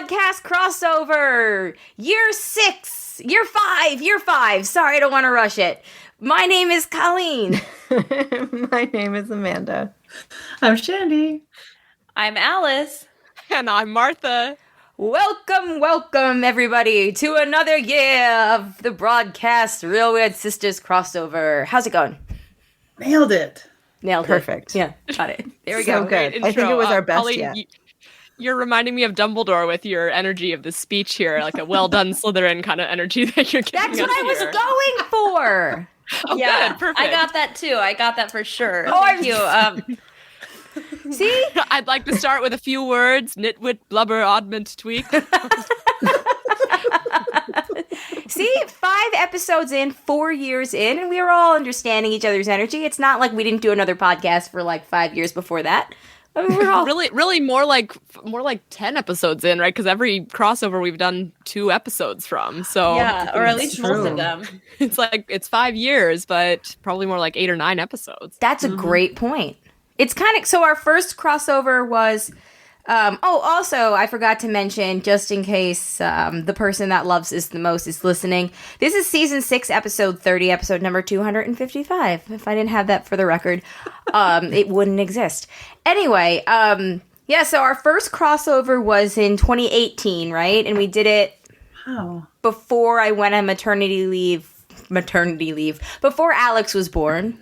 podcast crossover. Year 5. Sorry, I don't want to rush it. My name is Colleen. My name is Amanda. I'm Shandy. I'm Alice. And I'm Martha. Welcome, everybody, to another year of the broadcast Real Weird Sisters crossover. How's it going? Nailed it. Perfect. Yeah, got it. There we So go. good. I think it was our best Colleen, yet. You're reminding me of Dumbledore with your energy of the speech here, like a well done Slytherin kind of energy that you're giving That's what I was here. going for. Oh, Yeah, good, perfect. I got that too. I got that for sure. Oh, Thank you. See? I'd like to start with a few words. Nitwit, blubber, oddment, tweak. See, 5 episodes in, 4 years in, and we were all understanding each other's energy. It's not like we didn't do another podcast for like 5 years before that. I mean, we're all really more like 10 episodes in, right? Because every crossover we've done 2 episodes from. So Yeah, or at least true. most of them. it's 5 years, but probably more like 8 or 9 episodes. That's a great point. It's kind of so. Our first crossover was. Also, I forgot to mention, just in case the person that loves us the most is listening. This is season 6, episode 30, episode number 255. If I didn't have that for the record, it wouldn't exist. Anyway, so our first crossover was in 2018, right? And we did it before I went on maternity leave. Before Alex was born.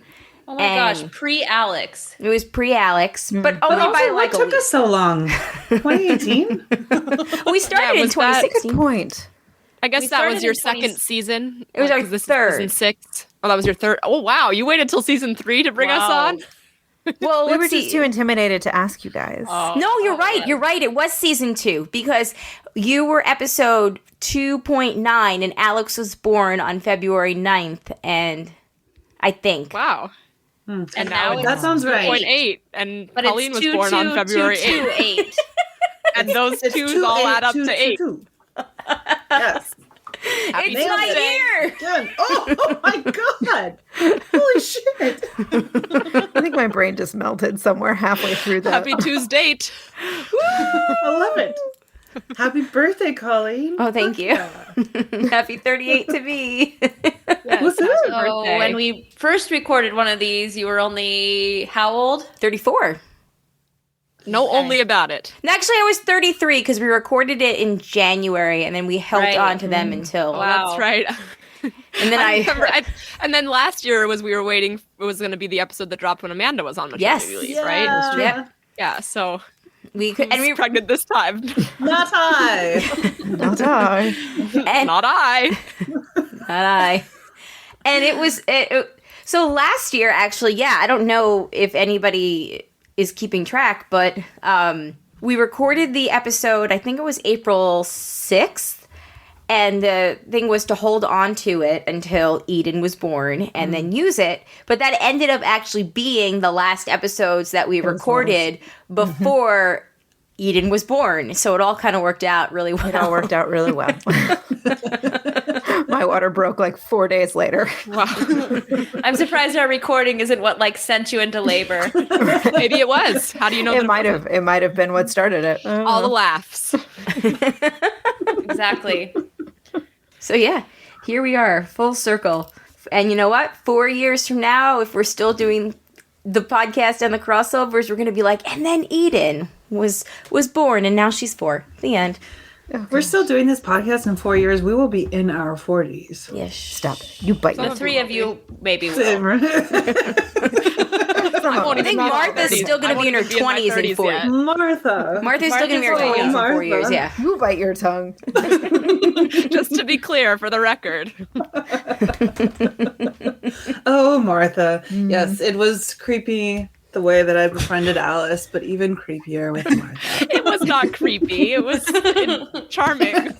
Oh my gosh, pre-Alex. It was pre-Alex, but only Also, by what like a took week. us so long? 2018? We started in was that- 2016. Good point. I guess We that was started your in 20 second season. It was our 'cause this is third. Season 6. Oh, that was your third. Oh, wow. You waited till season 3 to bring us Wow. on? Well, We were let's see. just too intimidated to ask you guys. No, you're right. You're right. It was season 2 because you were episode 2.9 and Alex was born on February 9th. And I think. Wow. And now now it's That sounds right. 0.8. And but Colleen it's was born on February 8th. 8. And those twos all add up to 8. Yes. Happy It's my Tuesday. year. Done. Oh my god. Holy shit. I think my brain just melted somewhere halfway through that. Happy Tuesday. I love it. Happy birthday, Colleen. Oh, thank you. Happy 38 to me. What's So up? when we first recorded one of these, you were only how old? 34. Know only about it. And actually, I was 33 because we recorded it in January and then we held Right. on to them until. Wow. That's right. And then I remember. And then last year we were waiting. It was going to be the episode that dropped when Amanda was on maternity Yes. leave, right? Yep. Yeah. So We could, and we pregnant this time. Not I. Not I. and Not I. Not I. And it was so last year, actually. Yeah, I don't know if anybody is keeping track, but we recorded the episode. I think it was April 6th, and the thing was to hold on to it until Eden was born and then use it. But that ended up actually being the last episodes that we recorded before Eden was born. So it all kind of worked out really well. It all worked out really well. My water broke like 4 days later. Wow. I'm surprised our recording isn't what sent you into labor. Maybe it was. How do you know? It might have been what started it. All the laughs. Exactly. So yeah, here we are, full circle. And you know what? 4 years from now, if we're still doing the podcast and the crossovers, we're going to be like, and then Eden was born, and now she's 4. The end. We're still doing this podcast in 4 years. We will be in our 40s. Yes. Stop it. You bite The me. 3 of you maybe will. I think Martha's still going to be in her 20s in 4 years. Martha. Martha's still going to be in her 20s in 4 Martha. years, yeah. You bite your tongue. Just to be clear, for the record. Oh, Martha. Yes, it was creepy the way that I befriended Alice, but even creepier with Martha. It was not creepy. It was charming.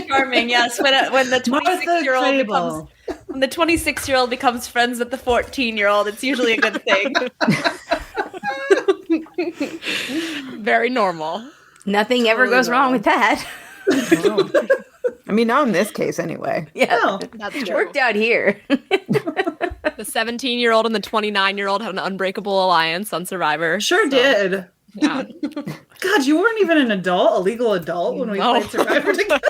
Charming, yes. When the 26-year-old becomes Fable. when the 26-year-old becomes friends with the 14-year-old, it's usually a good thing. Very normal. Nothing ever goes wrong with that. I mean, not in this case anyway. Yeah. Oh, That's It true. worked out here. The 17-year-old and the 29-year-old had an unbreakable alliance on Survivor. sure so did. Yeah. God, you weren't even an adult, a legal adult, when we No. played Survivor together.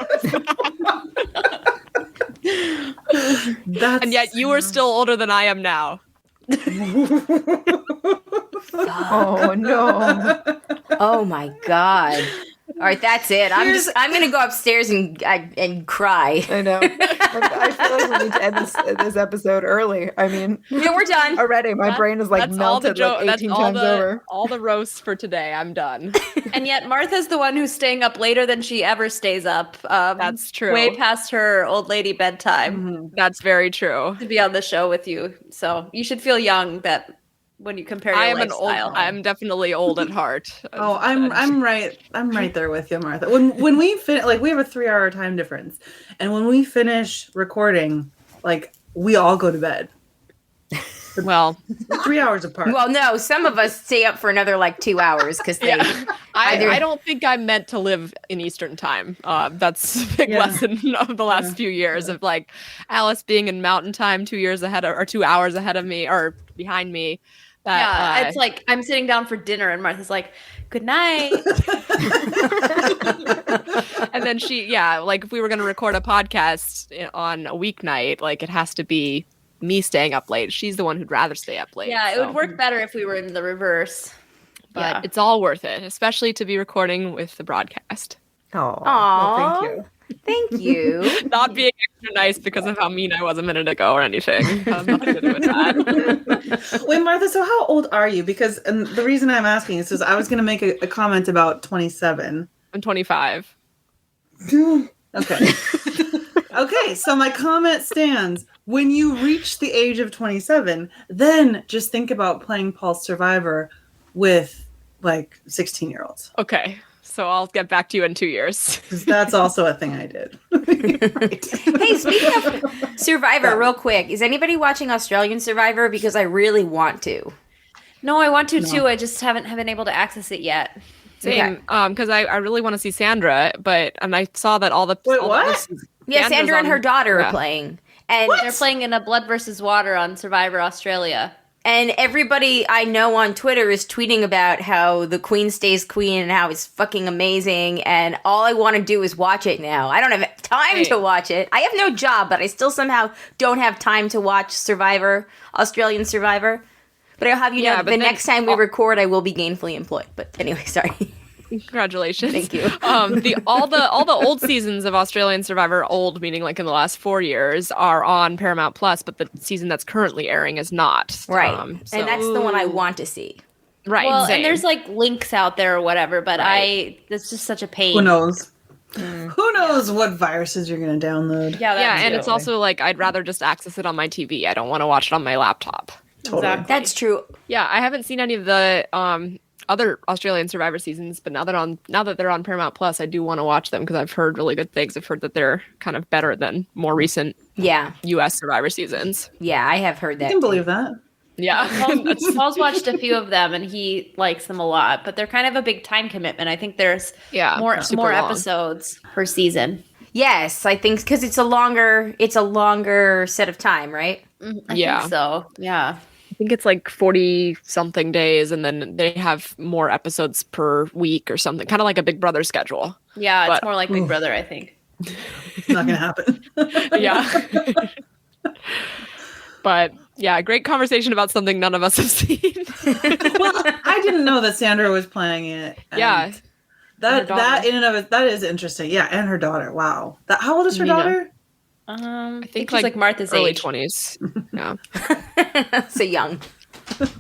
That's And yet you are still older than I am now. Oh no. Oh my god. All right, that's it. I'm gonna go upstairs and cry. I know. I feel like we need to end this episode early. I mean, No, we're done. already my brain is like That's all the melted like 18 times over. all the roasts for today. I'm done. And yet Martha's the one who's staying up later than she ever stays up. That's true. Way past her old lady bedtime That's very true. to be on the show with you. So you should feel young that when you compare your lifestyle. I'm definitely old at heart. Oh, I'm right there with you, Martha. When we finish, we have a 3-hour time difference, and when we finish recording, we all go to bed. Well, 3 hours apart. Well, no, some of us stay up for another 2 hours because they. I don't think I'm meant to live in Eastern time. That's a big lesson of the last few years of Alice being in Mountain Time 2 hours ahead of me or behind me. It's like I'm sitting down for dinner and Martha's like, "Good night." And then if we were going to record a podcast on a weeknight, it has to be me staying up late. She's the one who'd rather stay up late. Yeah, it would work better if we were in the reverse. But it's all worth it, especially to be recording with the broadcast. Oh, Aw. thank you. Thank you. Not being extra nice because of how mean I was a minute ago or anything. Nothing to do with that. Wait, Martha, so how old are you? Because the reason I'm asking is I was going to make a comment about 27. I'm 25. Okay. Okay, so my comment stands. When you reach the age of 27, then just think about playing Pulse Survivor with 16-year-olds. Okay, so I'll get back to you in 2 years. Because that's also a thing I did. Hey, speaking of Survivor, real quick, is anybody watching Australian Survivor? Because I really want to. No, I want to too. I just haven't been able to access it yet. Same, because I really want to see Sandra, and I saw that all the... Wait, all what? Yeah, Sandra and her daughter are playing. And They're playing in a Blood versus Water on Survivor Australia. And everybody I know on Twitter is tweeting about how the queen stays queen and how it's fucking amazing. And all I want to do is watch it now. I don't have time to watch it. I have no job, but I still somehow don't have time to watch Survivor, Australian Survivor. But I'll have you know, the next time we record, I will be gainfully employed. But anyway, sorry. Congratulations. Thank you. All the old seasons of Australian Survivor, old meaning in the last 4 years, are on Paramount Plus, but the season that's currently airing is not. Right. And that's the one I want to see. Right. Well, same. and there's links out there or whatever, but that's just such a pain. Who knows? Who knows what viruses you're going to download? Yeah, and it's also I'd rather just access it on my TV. I don't want to watch it on my laptop. Totally. Exactly. That's true. Yeah, I haven't seen any of the other Australian Survivor seasons, but now that they're on Paramount Plus, I do want to watch them because I've heard really good things. I've heard that they're kind of better than more recent U.S. Survivor seasons. Yeah, I have heard that. I can believe that. Yeah. Paul's watched a few of them and he likes them a lot, but they're kind of a big time commitment. I think there's more long. episodes per season. Yes, I think because it's a longer set of time, right? I think so. Yeah. I think it's 40 something days, and then they have more episodes per week or something, kind of like a Big Brother schedule. Yeah, it's more like Big Brother, I think. It's not going to happen. Yeah. But yeah, great conversation about something none of us have seen. Well, I didn't know that Sandra was playing it. Yeah. That in and of it, that is interesting. Yeah, and her daughter. Wow. How old is her daughter? I think she's Martha's early age. 20s. Yeah. So young. Well,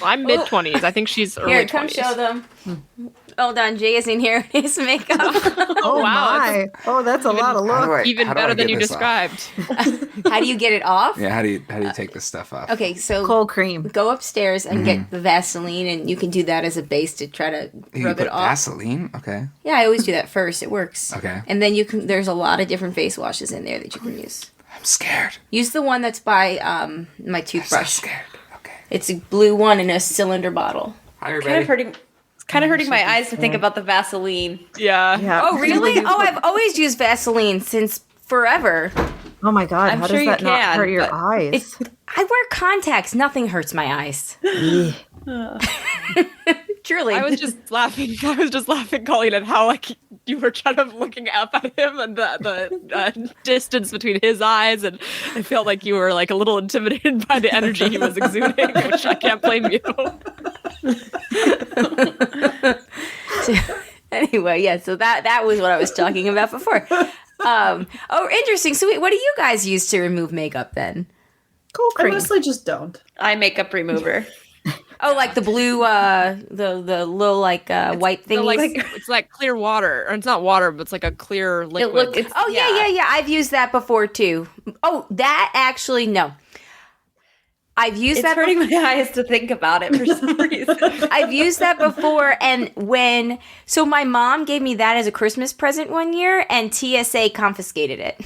I'm mid 20s. I think she's early 20s. Here, come show them. Hold on, Jay is in here. His makeup. Oh wow. my! Oh, that's a lot of look. Even better than you described. How do you get it off? Yeah, how do you take this stuff off? Okay, so Cold cream. go upstairs and get the Vaseline, and you can do that as a base to try to You rub put it off. Vaseline? Okay. Yeah, I always do that first. It works. Okay. And then you can. There's a lot of different face washes in there that you can use. I'm scared. Use the one that's by my I'm so toothbrush. scared. Okay. It's a blue one in a cylinder bottle. Hi, everybody. Kind of hurting my eyes to think about the Vaseline. Yeah. Yeah. Oh, really? Oh, I've always used Vaseline since forever. Oh my God! I'm How sure does you that not can, hurt your but eyes? I wear contacts. Nothing hurts my eyes. Truly. I was just laughing, Colleen, at how like you were kind of looking up at him and the distance between his eyes, and I felt like you were like a little intimidated by the energy he was exuding, which I can't blame you. Anyway, yeah, so that was what I was talking about before. Interesting. So what do you guys use to remove makeup then? Cool I cream. mostly just don't. Eye makeup remover. Oh, like the blue, the little like white thing. It's like clear water, or it's not water, but it's like a clear liquid. Yeah. I've used that before too. Oh, that actually no. I've used that. It's hurting my eyes to think about it for some reason. I've used that before, and so my mom gave me that as a Christmas present one year, and TSA confiscated it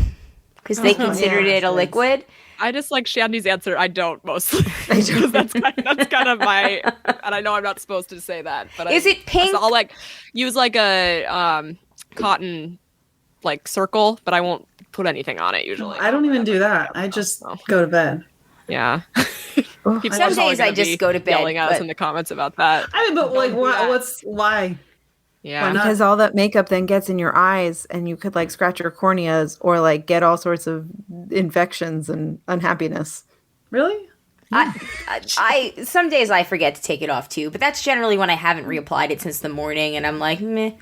because they considered it a liquid. I just like Shandy's answer. I don't mostly. Because that's kind of my, and I know I'm not supposed to say that, but is it pink? I'll like use like a cotton like circle, but I won't put anything on it usually. I don't even do that. I just go to bed. Yeah. Some days I just go to bed. Yelling at us in the comments about that. I mean, but like, why? Yeah. Because all that makeup then gets in your eyes, and you could like scratch your corneas or like get all sorts of infections and unhappiness. Really? I some days I forget to take it off too, but that's generally when I haven't reapplied it since the morning, and I'm like, meh.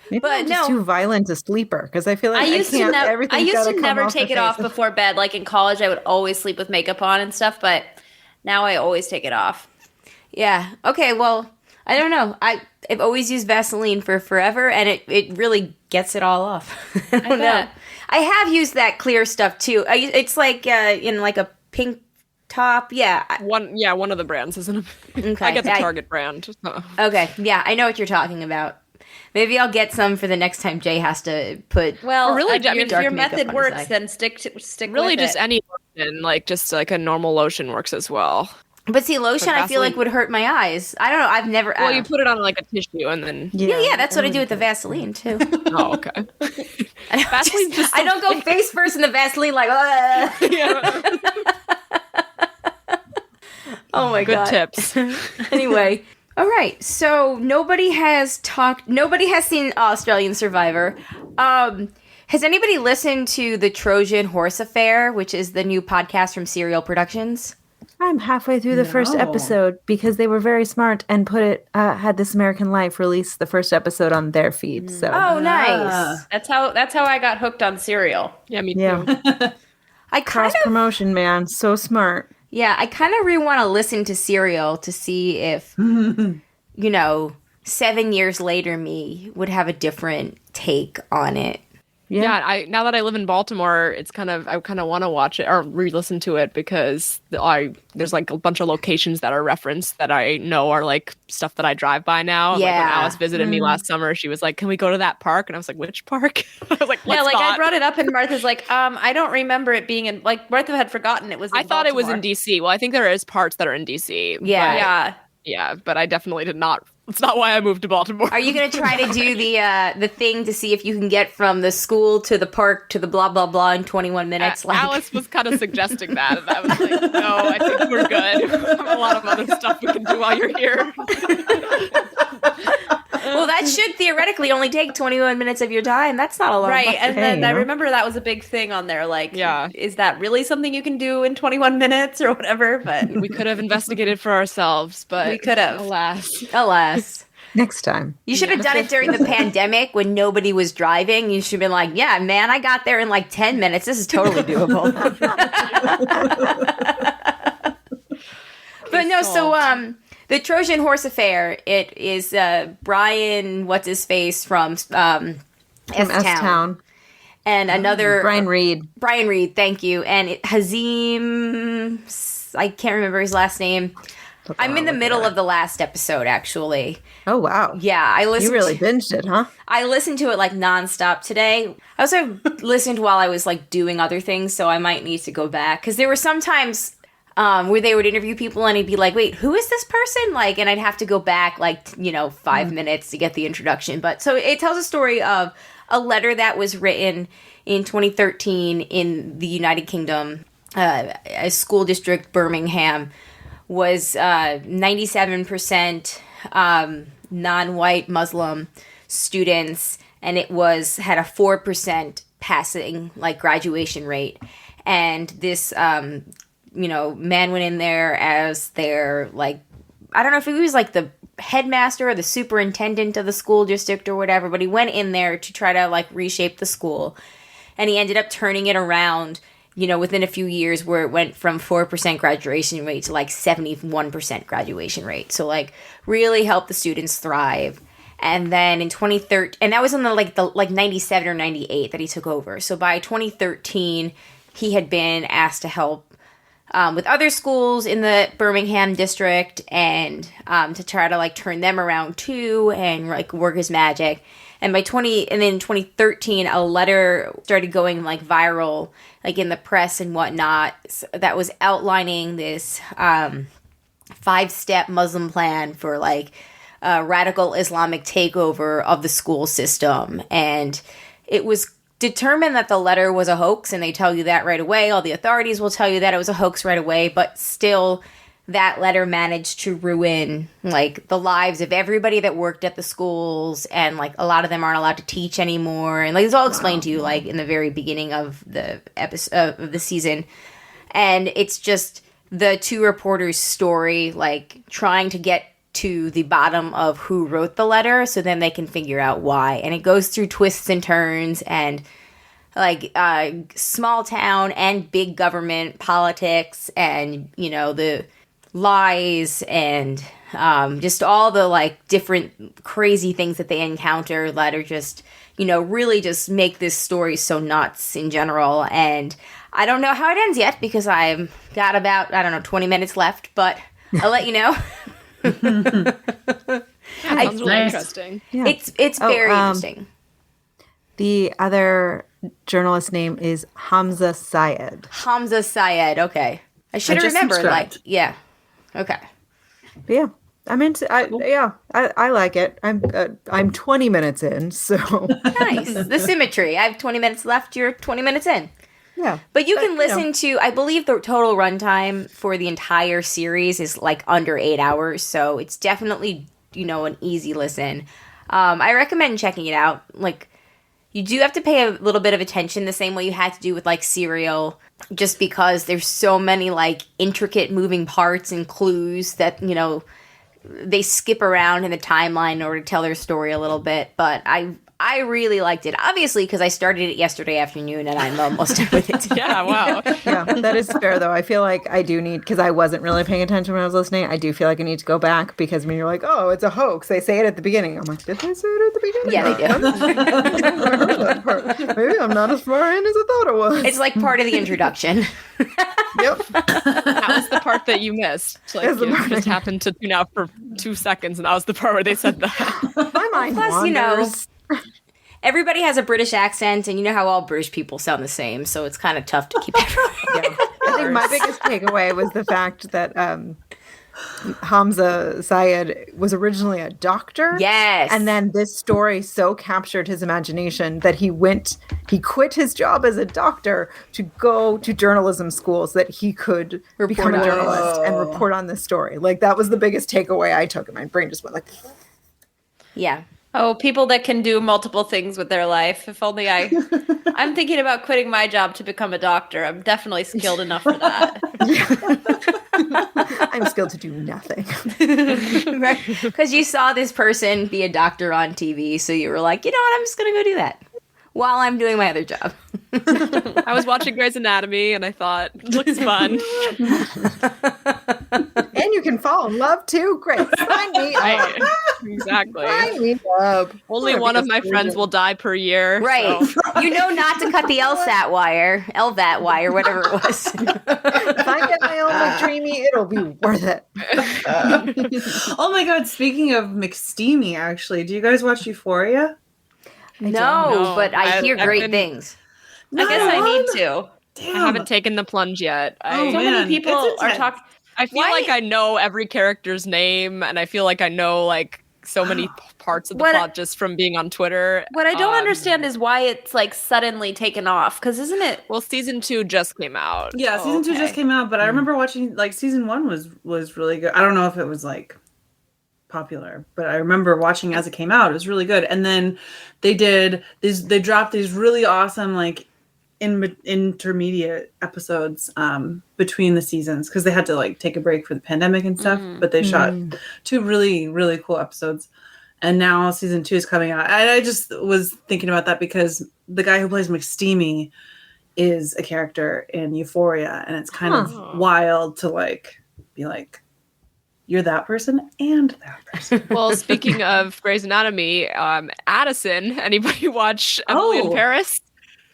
Maybe I'm just too violent a sleeper because I feel like I used to never take it off before bed. Like in college, I would always sleep with makeup on and stuff, but now I always take it off. Yeah. Okay. Well, I don't know. I've always used Vaseline for forever, and it really gets it all off. I don't know. I have used that clear stuff too. It's like in like a pink top. Yeah. One of the brands, isn't it? Okay. I get the Target brand. Okay. Yeah, I know what you're talking about. Maybe I'll get some for the next time Jay has to put. Well, really, if your method works, then stick really with just it. any lotion, like just like a normal lotion works as well. But see, lotion I feel like would hurt my eyes. I don't know. I've never. Well, you put it on like a tissue and then. Yeah. That's what I do with the Vaseline too. Oh, okay. Vaseline just. I don't go face first in the Vaseline like. Yeah. Oh my god. Good tips. Anyway. All right, so nobody has seen Australian Survivor. Has anybody listened to the Trojan Horse Affair, which is the new podcast from Serial Productions? I'm halfway through the first episode because they were very smart and had This American Life release the first episode on their feed. So nice. That's how I got hooked on Serial. Yeah, me too. Yeah. Cross promotion, man, so smart. Yeah, I kind of really want to listen to Serial to see if, 7 years later me would have a different take on it. Yeah, now that I live in Baltimore, I kind of want to watch it or re-listen to it because there's like a bunch of locations that are referenced that I know are like stuff that I drive by now. Yeah. Like when Alice visited me last summer, she was like, "Can we go to that park?" And I was like, "Which park?" I was like, "Yeah." Like I brought it up, and Martha's like, I don't remember it being in." Like Martha had forgotten it was. I thought it was in DC. Well, I think there is parts that are in DC. Yeah, but I definitely did not. It's not why I moved to Baltimore. Are you going to try to do the thing to see if you can get from the school to the park to the blah, blah, blah in 21 minutes? Alice was kind of suggesting that, and I was like, no, I think we're good. We have a lot of other stuff we can do while you're here. Well, that should theoretically only take 21 minutes of your time. That's not a lot. Right, and then I remember that was a big thing on there. Like, is that really something you can do in 21 minutes or whatever? But we could have investigated for ourselves, but we could have. Alas. Next time. You should have done it during the pandemic when nobody was driving. You should have been like, yeah, man, I got there in like 10 minutes. This is totally doable. But no, so the Trojan Horse Affair, it is Brian, what's his face from S-Town. And another Brian Reed. Brian Reed, thank you. And Hazim, I can't remember his last name. I'm in the middle of the last episode, actually. Oh, wow. Yeah, I listened. You really binged it, huh? I listened to it like nonstop today. I also listened while I was like doing other things, so I might need to go back. Because there were some times where they would interview people and I'd be like, wait, who is this person? Like, and I'd have to go back like, 5 minutes to get the introduction. But so it tells a story of a letter that was written in 2013 in the United Kingdom, a school district, Birmingham, was 97% non-white Muslim students, and it had a 4% passing graduation rate. And this man went in there as their I don't know if he was the headmaster or the superintendent of the school district or whatever, but he went in there to try to reshape the school, and he ended up turning it around within a few years, where it went from 4% graduation rate to 71% graduation rate. So really helped the students thrive. And then in 2013, and that was in the 97 or 98 that he took over. So by 2013, he had been asked to help with other schools in the Birmingham district, and to try to turn them around too, and work his magic. And then in 2013, a letter started going viral, in the press and whatnot, that was outlining this 5-step Muslim plan for a radical Islamic takeover of the school system. And it was determined that the letter was a hoax, and they tell you that right away. All the authorities will tell you that it was a hoax right away, but still that letter managed to ruin the lives of everybody that worked at the schools, and a lot of them aren't allowed to teach anymore. And it's all explained to you in the very beginning of the episode of the season. And it's just the two reporters' story, trying to get to the bottom of who wrote the letter, so then they can figure out why. And it goes through twists and turns, and small town and big government politics, and the lies, and just all the different crazy things that they encounter that are just really just make this story so nuts in general. And I don't know how it ends yet, because I've got about 20 minutes left, but I'll let you know. Sounds really interesting. Yeah. It's very interesting. The other journalist name is Hamza Syed. Hamza Syed. Okay, I should have remembered. Yeah. Okay. But yeah, I'm into. I like it. I'm 20 minutes in, so nice. The symmetry. I have 20 minutes left. You're 20 minutes in. Yeah. But you can listen to, I believe the total runtime for the entire series is under 8 hours. So it's definitely, an easy listen. I recommend checking it out. You do have to pay a little bit of attention the same way you had to do with Serial, just because there's so many intricate moving parts and clues that, they skip around in the timeline in order to tell their story a little bit. But I really liked it, obviously, because I started it yesterday afternoon and I'm almost done with it. Yeah, wow. Yeah, that is fair, though. I feel like I do need, because I wasn't really paying attention when I was listening, I do feel like I need to go back, because when you're oh, it's a hoax, they say it at the beginning. I'm did they say it at the beginning? Yeah, they do. I heard that part. Maybe I'm not as far in as I thought it was. It's part of the introduction. Yep. That was the part that you missed. Just happened to tune out for 2 seconds, and that was the part where they said that. My mind wanders. Everybody has a British accent, and you know how all British people sound the same, so it's kind of tough to keep everyone. I think my biggest takeaway was the fact that Hamza Syed was originally a doctor. Yes. And then this story so captured his imagination that he quit his job as a doctor to go to journalism school so that he could become a journalist and report on this story. That was the biggest takeaway I took, and my brain just went yeah. Oh, people that can do multiple things with their life. If only I'm thinking about quitting my job to become a doctor. I'm definitely skilled enough for that. I'm skilled to do nothing. Right. Because you saw this person be a doctor on TV, so you were like, you know what, I'm just going to go do that while I'm doing my other job. I was watching Grey's Anatomy, and I thought, looks fun. And you can fall in love, too. Great. Sign me up. Exactly. Sign me up. Only one of my friends will die per year. Right. So. You know not to cut the LVAT wire, whatever it was. If I get my own McDreamy, it'll be worth it. Oh my God. Speaking of McSteamy, actually, do you guys watch Euphoria? No, but I hear great things. I guess I need to. Damn. I haven't taken the plunge yet. So many people are talking. I feel like I know every character's name, and I feel like I know so many parts of the plot just from being on Twitter. What I don't understand is why it's like suddenly taken off. Because isn't it? Well, season 2 just came out. Yeah, season 2 just came out, but I remember watching like season 1 was really good. I don't know if it was like popular, but I remember watching as it came out. It was really good. And then they dropped these really awesome like intermediate episodes between the seasons because they had to like take a break for the pandemic and stuff, but they shot 2 really, really cool episodes. And now season 2 is coming out. I just was thinking about that because the guy who plays McSteamy is a character in Euphoria, and it's kind of wild to like be like, you're that person and that person. Well, speaking of Grey's Anatomy, Addison, anybody watch Emily in Paris?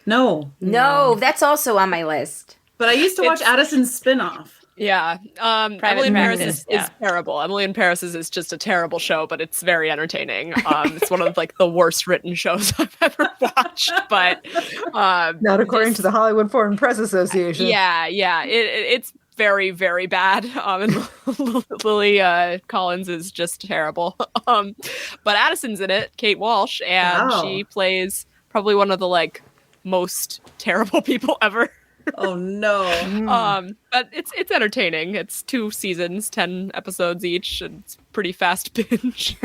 No, that's also on my list. But I used to watch Addison's spinoff. Yeah. Emily in Paris is terrible. Emily in Paris is just a terrible show, but it's very entertaining. It's one of like the worst written shows I've ever watched, but not according to the Hollywood Foreign Press Association. Yeah. It's very, very bad. And Lily Collins is just terrible. But Addison's in it, Kate Walsh, and she plays probably one of the like most terrible people ever. Oh no. But it's entertaining. It's 2 seasons, 10 episodes each, and it's pretty fast binge.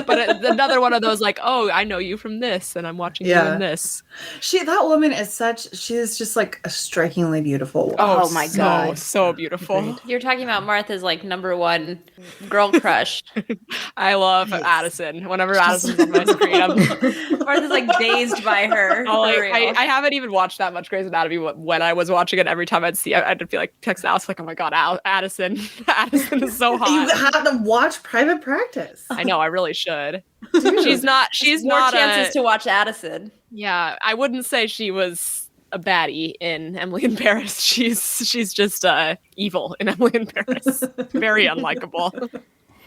But another one of those like, oh, I know you from this, and I'm watching you in this. That woman she is just like a strikingly beautiful woman. Oh my god, so beautiful. You're talking about Martha's like number 1 girl crush. I love Addison. Whenever Addison's on my screen, Martha's like dazed by her. I haven't even watched that much Grey's Anatomy. When I was watching it, every time I'd be like text Alice like, oh my god, Addison is so hot. You have to watch Private Practice. I know, I really should. She's not more chances to watch Addison. Yeah, I wouldn't say she was a baddie in Emily in Paris. She's just evil in Emily in Paris. Very unlikable.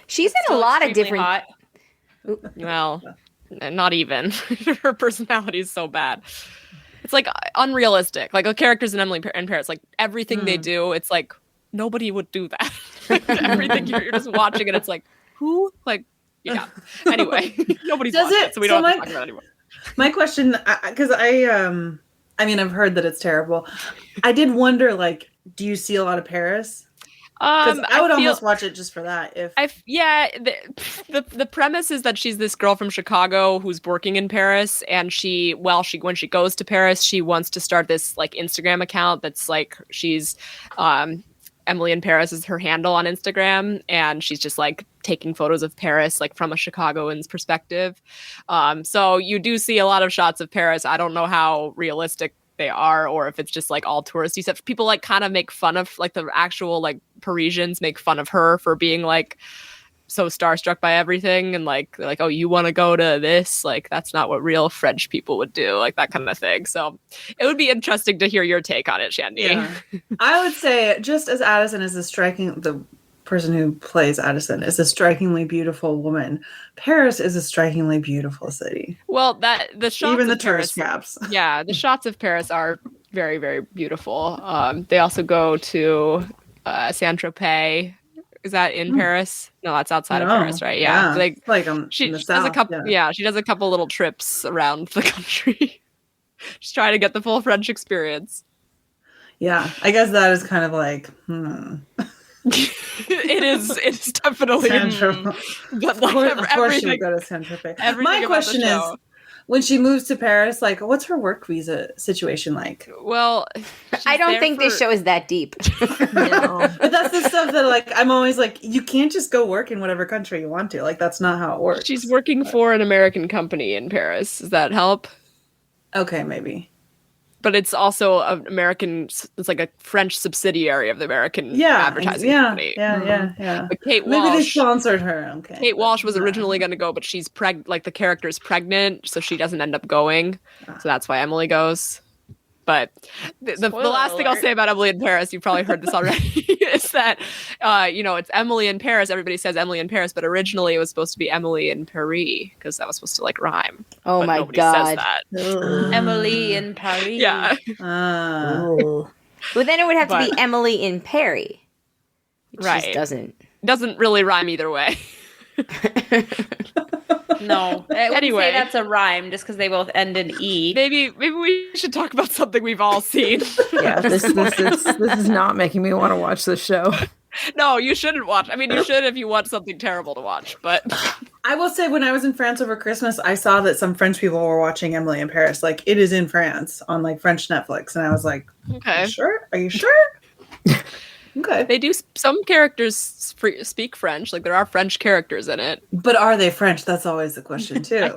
She's in a lot of different hot. Well, not even. Her personality is so bad. It's like unrealistic. Like the characters in Emily in Paris, like everything they do, it's like nobody would do that. Everything you're just watching, and it's like, who? Like, yeah. Anyway, nobody's watching it, so we don't have to talk about it anymore. My question, because I've heard that it's terrible. I did wonder, like, do you see a lot of Paris? Because I would almost watch it just for that. The premise is that she's this girl from Chicago who's working in Paris, and when she goes to Paris, she wants to start this like Instagram account that's like she's Emily in Paris is her handle on Instagram, and she's just like taking photos of Paris like from a Chicagoan's perspective. So you do see a lot of shots of Paris. I don't know how realistic they are, or if it's just like all touristy stuff. People like kind of make fun of like the actual like Parisians make fun of her for being like so starstruck by everything, and like they're like, oh, you want to go to this? Like that's not what real French people would do, like that kind of thing. So it would be interesting to hear your take on it, Shandy. Yeah. I would say just as Addison is the person who plays Addison is a strikingly beautiful woman, Paris is a strikingly beautiful city. Well, the shots even the of tourist Paris, traps. Yeah, the shots of Paris are very, very beautiful. They also go to Saint-Tropez. Is that in Paris? No, that's outside of Paris, right? Yeah. She does a couple. Yeah, she does a couple little trips around the country. She's trying to get the full French experience. Yeah, I guess that is kind of like. It is definitely. But like of course she would go to Saint-Tropez. My question is, when she moves to Paris, like, what's her work visa situation like? Well, I don't think this show is that deep. No. But that's the stuff that, like, I'm always like, you can't just go work in whatever country you want to. Like, that's not how it works. She's working for an American company in Paris. Does that help? Okay, maybe. But it's also an American, it's like a French subsidiary of the American advertising company. Yeah. But Kate Maybe Walsh, they sponsored her. Okay. Kate Walsh was originally going to go, but she's like the character's pregnant, so she doesn't end up going. So that's why Emily goes. But the last thing I'll say about Emily in Paris, you've probably heard this already, is that, it's Emily in Paris. Everybody says Emily in Paris, but originally it was supposed to be Emily in Paris, because that was supposed to, like, rhyme. Oh, but my nobody God. says that. Emily in Paris. Yeah. Well, then it would have to be Emily in Perry. Which right. just doesn't Doesn't really rhyme either way. No. I wouldn't Anyway. say that's a rhyme just because they both end in E. Maybe we should talk about something we've all seen. Yeah, this is not making me want to watch this show. No, you shouldn't watch. I mean, you should if you want something terrible to watch, but I will say when I was in France over Christmas, I saw that some French people were watching Emily in Paris. Like, it is in France on like French Netflix. And I was like, okay. Are you sure? Okay. They do, some characters speak French. Like, there are French characters in it. But are they French? That's always the question too. I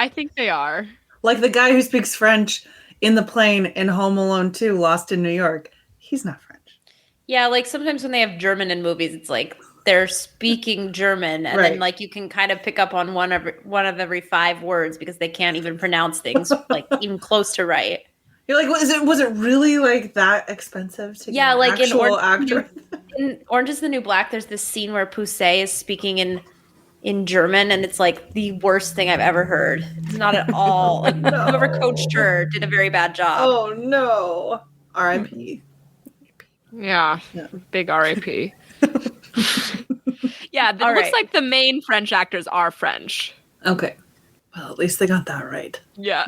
think they are. Like the guy who speaks French in the plane in Home Alone 2, Lost in New York. He's not French. Yeah, like sometimes when they have German in movies, it's like they're speaking German, and then like you can kind of pick up on one of every 5 words because they can't even pronounce things like even close to right. You're like, was it really like that expensive to get like an actual actor? In Orange is the New Black, there's this scene where Poussey is speaking in German, and it's like the worst thing I've ever heard. It's not at all. Like, whoever coached her did a very bad job. Oh no. R.I.P. Yeah. Big R.I.P. Yeah, it All looks right. like the main French actors are French. Okay. Well, at least they got that right. Yeah.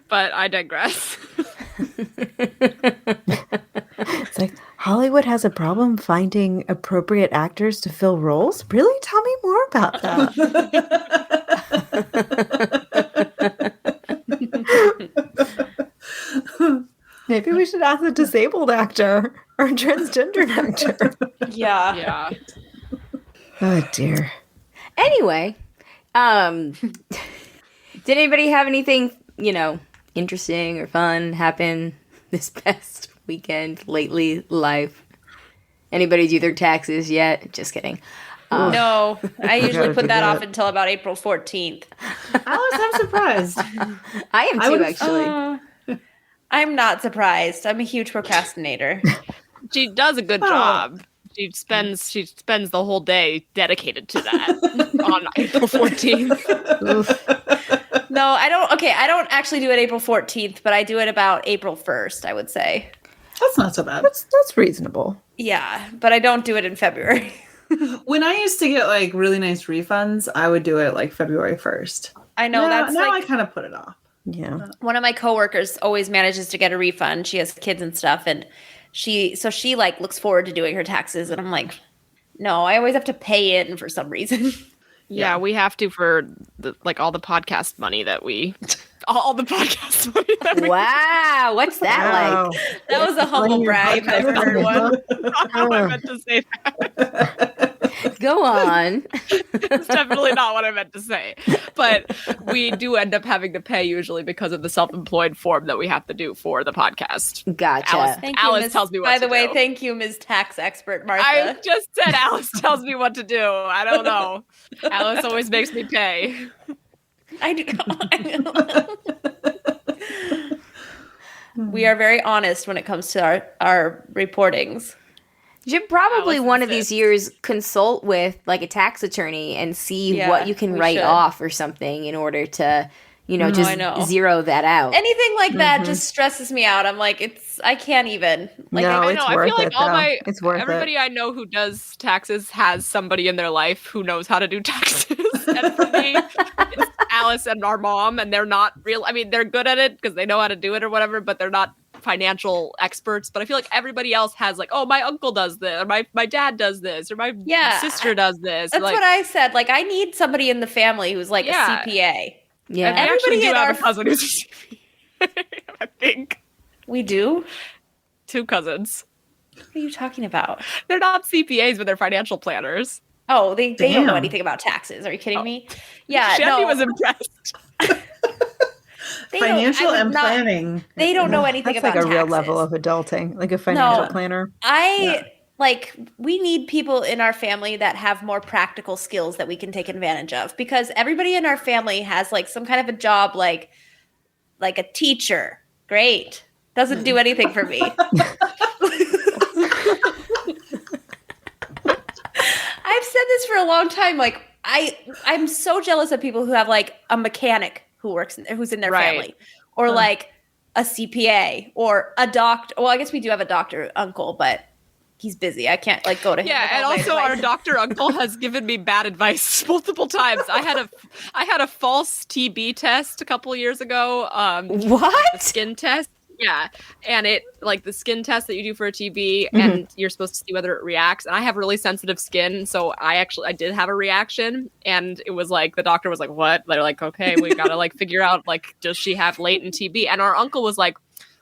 But I digress. It's like Hollywood has a problem finding appropriate actors to fill roles. Really? Tell me more about that. Maybe we should ask a disabled actor or a transgender actor. Yeah. Yeah. Oh dear. Anyway, did anybody have anything, interesting or fun happen this past weekend, lately, life? Anybody do their taxes yet? Just kidding. No, I usually gotta put do that that. off until about April 14th. Alice, I'm surprised. I am too, actually. I'm not surprised. I'm a huge procrastinator. She does a good job. She spends the whole day dedicated to that on April 14th. No, I don't. Okay, I don't actually do it April 14th, but I do it about April 1st, I would say. That's not so bad. That's reasonable. Yeah, but I don't do it in February. When I used to get like really nice refunds, I would do it like February 1st. I know that's now like I kind of put it off. Yeah. one of my coworkers always manages to get a refund. She has kids and stuff, and she like looks forward to doing her taxes, and I'm like, no, I always have to pay in for some reason. Yeah, we have to for all the podcast money that we all the podcast money that we Wow, what's that like? That was a humble brag. I've never heard one. not how I meant to say that. Go on. That's definitely not what I meant to say. But we do end up having to pay usually because of the self-employed form that we have to do for the podcast. Gotcha. Alice, Thank you, Alice Ms. tells me what By to the way, do. thank you, Ms. Tax Expert Martha. I just said Alice tells me what to do. I don't know. Alice always makes me pay. I do. We are very honest when it comes to our reportings. You should probably Alice one of insists. these years consult with like a tax attorney and see Yeah, what you can we write should. off or something in order to, I just know. zero that out. Anything like that just stresses me out. I'm like, I can't even. Like, No, I it's know. I worth feel like it, all though. my It's worth everybody it. I know who does taxes has somebody in their life who knows how to do taxes. And for me, it's Alice and our mom, and they're not real. I mean, they're good at it because they know how to do it or whatever, but they're not financial experts. But I feel like everybody else has like, oh, my uncle does this, or my dad does this, or my sister does this. That's like, what I said. Like, I need somebody in the family who's like Yeah. a CPA. Yeah. And we actually Everybody do in have our- a cousin who's a CPA, I think. We do? 2 cousins. What are you talking about? They're not CPAs, but they're financial planners. Oh, they don't know Damn. anything about taxes. Are you kidding me? Yeah, Shandy no. was impressed. They don't- Financial I would and not- planning. They don't know anything That's about like a real taxes. level of adulting, like a financial planner. We need people in our family that have more practical skills that we can take advantage of, because everybody in our family has like some kind of a job, like a teacher. Great. Doesn't do anything for me. I've said this for a long time. Like, I'm so jealous of people who have like a mechanic who's in their Right. family, or like a CPA or a doctor. Well, I guess we do have a doctor uncle, but he's busy. I can't like go to him. Yeah, and also our doctor uncle has given me bad advice multiple times. I had a false TB test a couple years ago. What? The skin test. Yeah, and it like the skin test that you do for a TB, and you're supposed to see whether it reacts. And I have really sensitive skin, so I did have a reaction, and it was like the doctor was like, "What?" They're like, "Okay, we gotta like figure out like does she have latent TB?" And our uncle was like,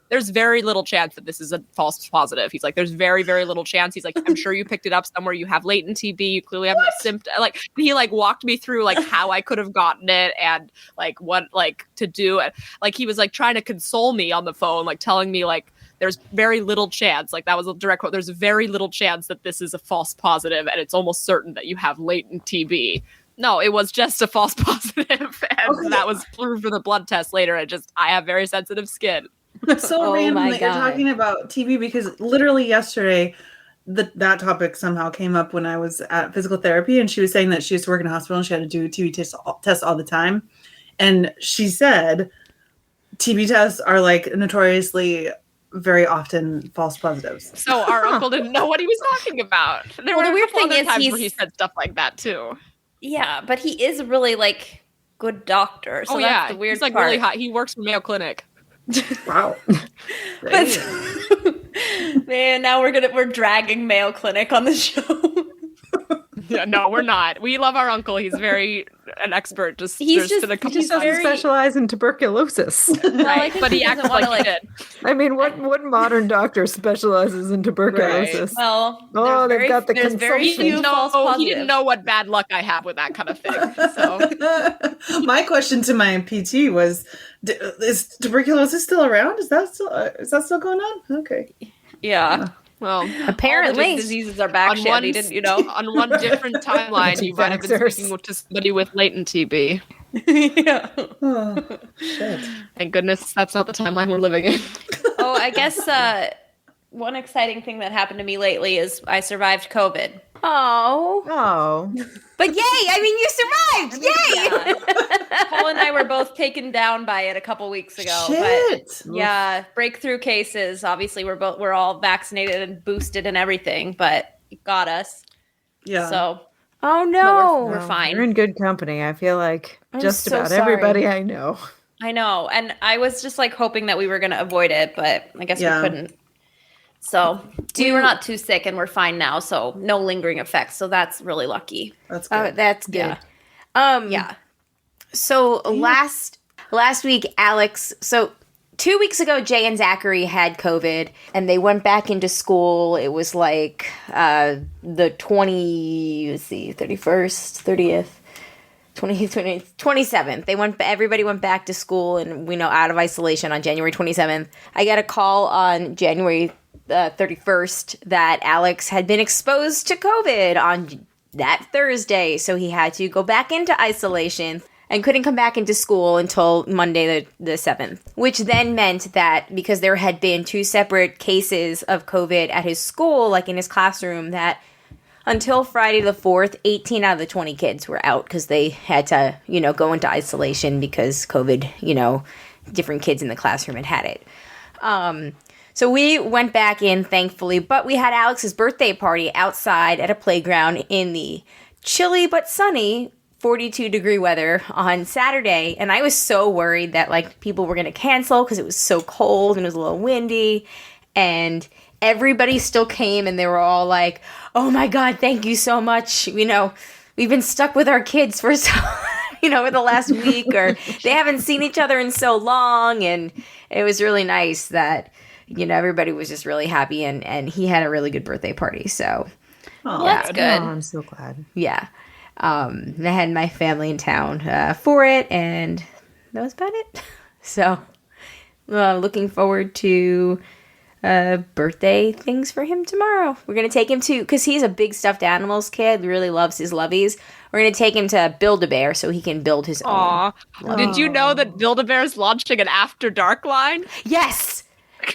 there's very little chance that this is a false positive. He's like, there's very, very little chance. He's like, I'm sure you picked it up somewhere. You have latent TB. You clearly have no symptom. Like, he like walked me through like how I could have gotten it and like what like to do. Like, he was like trying to console me on the phone, like telling me like there's very little chance. Like, that was a direct quote. There's very little chance that this is a false positive, and it's almost certain that you have latent TB. No, it was just a false positive, and that was proved for the blood test later. I have very sensitive skin. So random that you're talking about TV, because literally yesterday that topic somehow came up when I was at physical therapy, and she was saying that she used to work in a hospital and she had to do TB tests all the time. And she said TB tests are like notoriously very often false positives. So our uncle didn't know what he was talking about. There were the weird thing is times where he said stuff like that too. Yeah, but he is really like good doctor. So that's the weird he's like part. really hot. He works for Mayo Clinic. Wow. Man, now we're dragging Mayo Clinic on the show. Yeah, no, we're not. We love our uncle. He's very an expert. He doesn't specialize in tuberculosis. Right, but he acts like he did. I mean, what modern doctor specializes in tuberculosis? Right. Well, they've got the there's very few false positives. He didn't know what bad luck I have with that kind of thing. So, my question to my PT was, is tuberculosis still around? Is that still going on? Okay. Yeah. Well, apparently diseases are back. Shandy, didn't you know? On one different timeline, you might have been speaking to somebody with latent TB. Yeah. Oh, shit. Thank goodness that's not the timeline we're living in. Oh, I guess one exciting thing that happened to me lately is I survived COVID. Oh. But yay! I mean, you survived! Yay! Yeah. Paul and I were both taken down by it a couple weeks ago. Shit. But yeah, breakthrough cases. Obviously, we're all vaccinated and boosted and everything, but it got us. Yeah. So. Oh no, we're fine. You're in good company. I feel like just so about sorry. everybody I know. I know, and I was just like hoping that we were going to avoid it, but I guess we couldn't. So we were not too sick, and we're fine now. So no lingering effects. So that's really lucky. That's good. That's good. Yeah. So last week, Alex. So 2 weeks ago, Jay and Zachary had COVID, and they went back into school. It was like the 31st, 30th. 27th. Everybody went back to school and out of isolation on January 27th. I got a call on January 31st that Alex had been exposed to COVID on that Thursday, so he had to go back into isolation and couldn't come back into school until Monday the 7th, which then meant that because there had been 2 separate cases of COVID at his school, like in his classroom, that until Friday the 4th, 18 out of the 20 kids were out because they had to, go into isolation because COVID, different kids in the classroom had it. So we went back in, thankfully, but we had Alex's birthday party outside at a playground in the chilly but sunny 42-degree weather on Saturday, and I was so worried that, people were going to cancel because it was so cold and it was a little windy, and everybody still came, and they were all like, oh my God, thank you so much. We've been stuck with our kids for so, for the last week, or they haven't seen each other in so long. And it was really nice that, everybody was just really happy, and he had a really good birthday party. So that's good. Oh, I'm so glad. Yeah. I had my family in town for it, and that was about it. So looking forward to birthday things for him tomorrow. We're going to take him to, because he's a big stuffed animals kid, really loves his loveys. We're going to take him to Build-A-Bear so he can build his own. Did you know that Build-A-Bear is launching an After Dark line? Yes!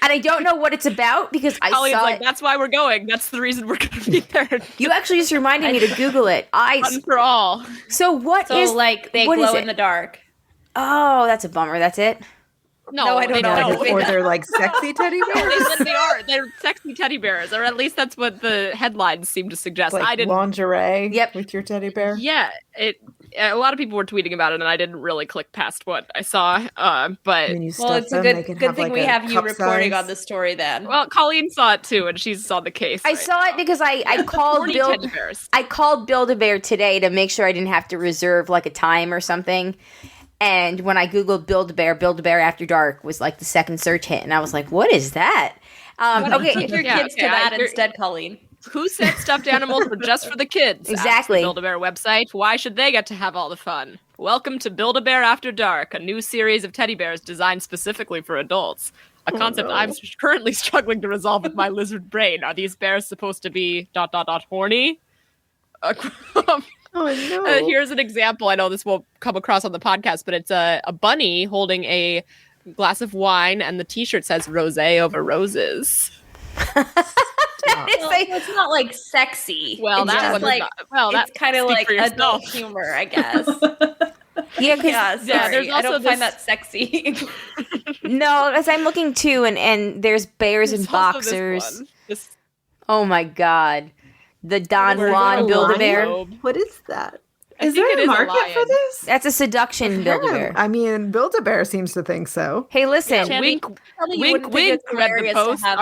And I don't know what it's about because I Colleen's saw like, it. that's why we're going. That's the reason we're going to be there. You actually just reminded me to Google it. Fun for all. So what So is... they what glow is in the dark. Oh, that's a bummer. That's it? No, I don't they know. don't. Or they're like sexy teddy bears. They they're sexy teddy bears, or at least that's what the headlines seem to suggest. Like I didn't. lingerie Yep. with your teddy bear. Yeah, a lot of people were tweeting about it, and I didn't really click past what I saw. But When you Well, stuff it's a them, they good can thing like we a have you cup reporting size. on the story then. well, Colleen saw it too, and she's on the case. I saw it because I called Horny Build. teddy bears. I called Build-A-Bear today to make sure I didn't have to reserve like a time or something. And when I googled Build-A-Bear After Dark was like the second search hit, and I was like, "What is that?" Take Okay, your Yeah, kids okay, to that I agree. instead, Colleen. Who said stuffed animals were just for the kids? Exactly. Asked the Build-A-Bear website. Why should they get to have all the fun? Welcome to Build-A-Bear After Dark, a new series of teddy bears designed specifically for adults. A concept I'm currently struggling to resolve with my lizard brain. Are these bears supposed to be ... horny? Oh no! Here's an example. I know this won't come across on the podcast, but it's a bunny holding a glass of wine, and the T-shirt says "Rosé over roses." Well, it's not like sexy. Well, it's that just one's like not. Well, it's that kind of speak like for adult yourself. humor, I guess. yeah, because Yeah, sorry. there's I also don't find this- that sexy. no, as I'm looking too, and there's bears in There's also this boxers. one. This Oh my god, the Don Where's Juan the Build-A-Bear. lion? What is that? I Is think there it a is market lion. for this? That's a seduction Build-A-Bear. I mean, Build-A-Bear seems to think so. Hey, listen, Shandy, Wink, tell me you wink, wouldn't think wink. it's Read the hilarious to post. have-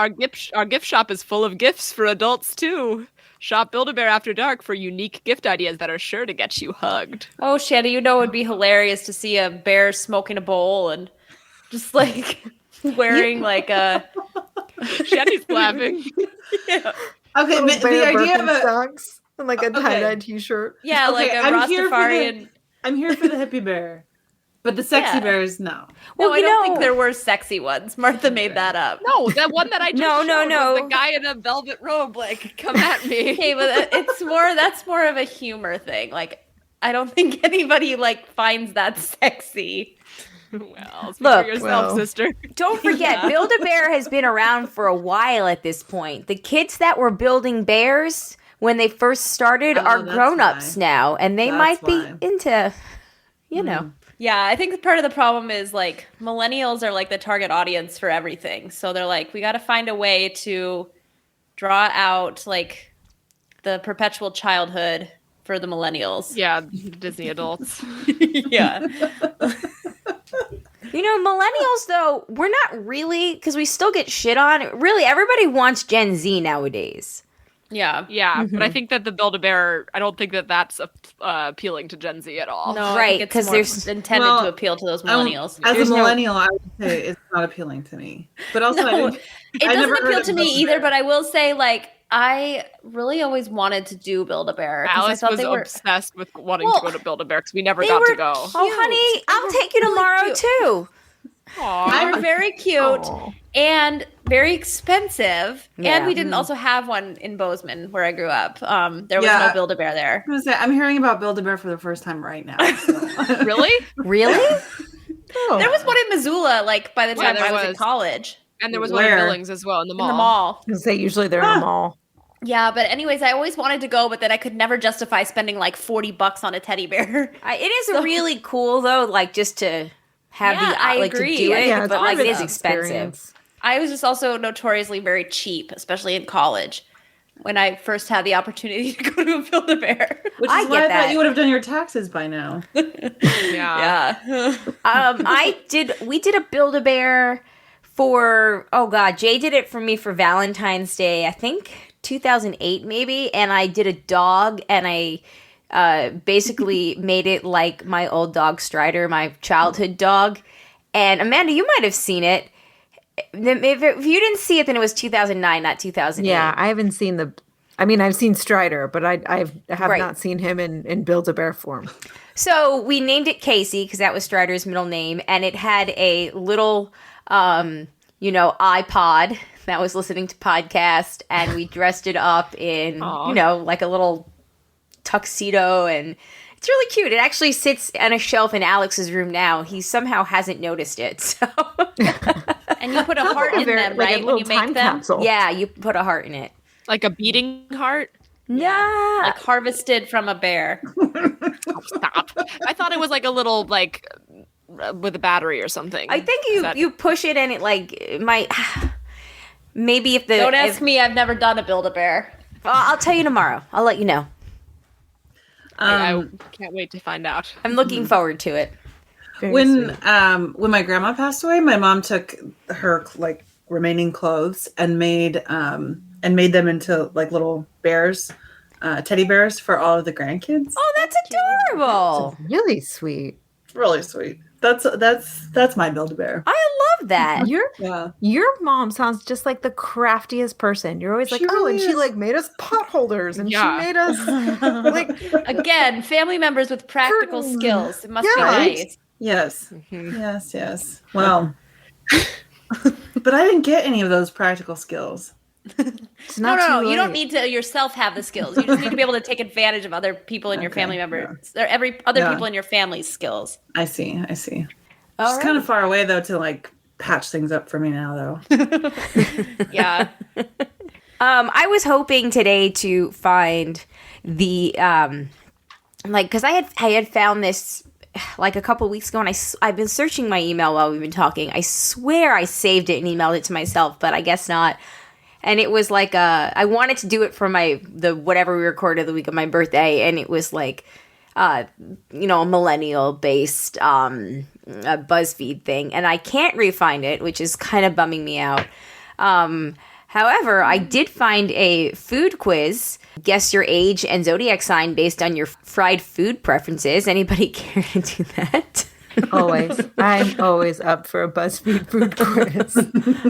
Our gift shop is full of gifts for adults too. Shop Build-A-Bear After Dark for unique gift ideas that are sure to get you hugged. Oh, Shandy, you know it would be hilarious to see a bear smoking a bowl and just like wearing like a Shandy's laughing. Okay, Little the bear idea of a Birkenstocks and like a tie-dye T-shirt. yeah, like Okay, a I'm here for Rastafarian. I'm here for the hippie bear, but the sexy Yeah. bears, no. No, Well, I you don't know- think there were sexy ones. Martha made that up. No, that one that I just No, showed no. was the guy in a velvet robe. Like, come at me. Okay, but that's more of a humor thing. Like, I don't think anybody like finds that sexy. Well, speak Look, for yourself, well. sister. don't forget, Build-A-Bear has been around for a while at this point. The kids that were building bears when they first started Oh, are that's grown-ups why. now, and they That's might why. be into, you know. Yeah, I think part of the problem is like millennials are like the target audience for everything. So they're like, we got to find a way to draw out like the perpetual childhood for the millennials. Yeah, Disney adults. Yeah. You know, millennials, though, we're not really, because we still get shit on. Really, everybody wants Gen Z nowadays. Yeah. Yeah, but I think that the Build-A-Bear, I don't think that that's appealing to Gen Z at all. No, Right, I think 'cause it's more there's- intended Well, to appeal to those I don't- millennials. As There's a no- millennial, I would say it's not appealing to me. But also, No, I it never doesn't heard appeal of to me Build-A-Bear. either, but I will say, like, I really always wanted to do Build-A-Bear. 'cause I Alice thought was they were obsessed with wanting Well, to go to Build-A-Bear because we never they got were to go. Oh, Cute. honey, They I'll were take you really tomorrow, cute. too. They were very cute Aw. and very expensive. Yeah. And we didn't also have one in Bozeman where I grew up. There was Yeah. no Build-A-Bear there. I'm gonna say I'm hearing about Build-A-Bear for the first time right now. so. Really? Really? Oh. There was one in Missoula, like, by the Yeah, time there I was in was. college. And there was one Where? in Billings as well, in the mall. In the mall. I say usually they're in the mall. Yeah, but anyways, I always wanted to go, but then I could never justify spending like $40 on a teddy bear. It is really cool, though, like, just to have Yeah, I like, agree. to do it, Yeah, it's but, like, part it of is the expensive. experience. I was just also notoriously very cheap, especially in college, when I first had the opportunity to go to a Build-A-Bear. Which I is why get I that. thought you would have done your taxes by now. Yeah. Yeah. We did a Build-A-Bear for, oh God, Jay did it for me for Valentine's Day, I think 2008 maybe, and I did a dog, and I basically made it like my old dog Strider, my childhood dog. And Amanda, you might have seen it. If you didn't see it, then it was 2009, not 2008. Yeah, I haven't seen I've seen Strider, but I have Right. not seen him in Build-A-Bear form. So we named it Casey because that was Strider's middle name, and it had a little, iPod that was listening to podcast, and we dressed it up in, Aw. like a little tuxedo, and it's really cute. It actually sits on a shelf in Alex's room now. He somehow hasn't noticed it. So And you put a heart in them, like right? a When little you make time them? capsule. yeah, you put a heart in it. Like a beating heart? Yeah. Like harvested from a bear. Stop. I thought it was like a little, like, with a battery or something. I think Is that- you push it and it like it might maybe if the Don't ask me. I've never done a Build-A-Bear. Well, I'll tell you tomorrow. I'll let you know. I can't wait to find out. I'm looking forward to it. When my grandma passed away, my mom took her like remaining clothes and made them into like little bears, teddy bears for all of the grandkids. Oh, that's adorable. That's really sweet. Really sweet. That's my Build-A-Bear. I love that. Your mom sounds just like the craftiest person. You're always like, She really and she is. like made us pot holders, and she made us like Again, family members with practical Curtains. skills. It must be Right? nice. Yes. Yes. Well, but I didn't get any of those practical skills. it's No, not too you don't late. need to yourself have the skills. You just need to be able to take advantage of other people in your family members. Or other people in your family's skills. I see. All It's right. kind of far away though to like patch things up for me now though. Yeah. I was hoping today to find the because I had found this like a couple weeks ago, and I've been searching my email while we've been talking. I swear I saved it and emailed it to myself, but I guess not. And it was like I wanted to do it for the whatever we recorded the week of my birthday, and it was like a millennial based a BuzzFeed thing, and I can't re-find it, which is kind of bumming me out. However, I did find a food quiz. Guess your age and zodiac sign based on your fried food preferences. Anybody care to do that? Always. I'm always up for a BuzzFeed food quiz.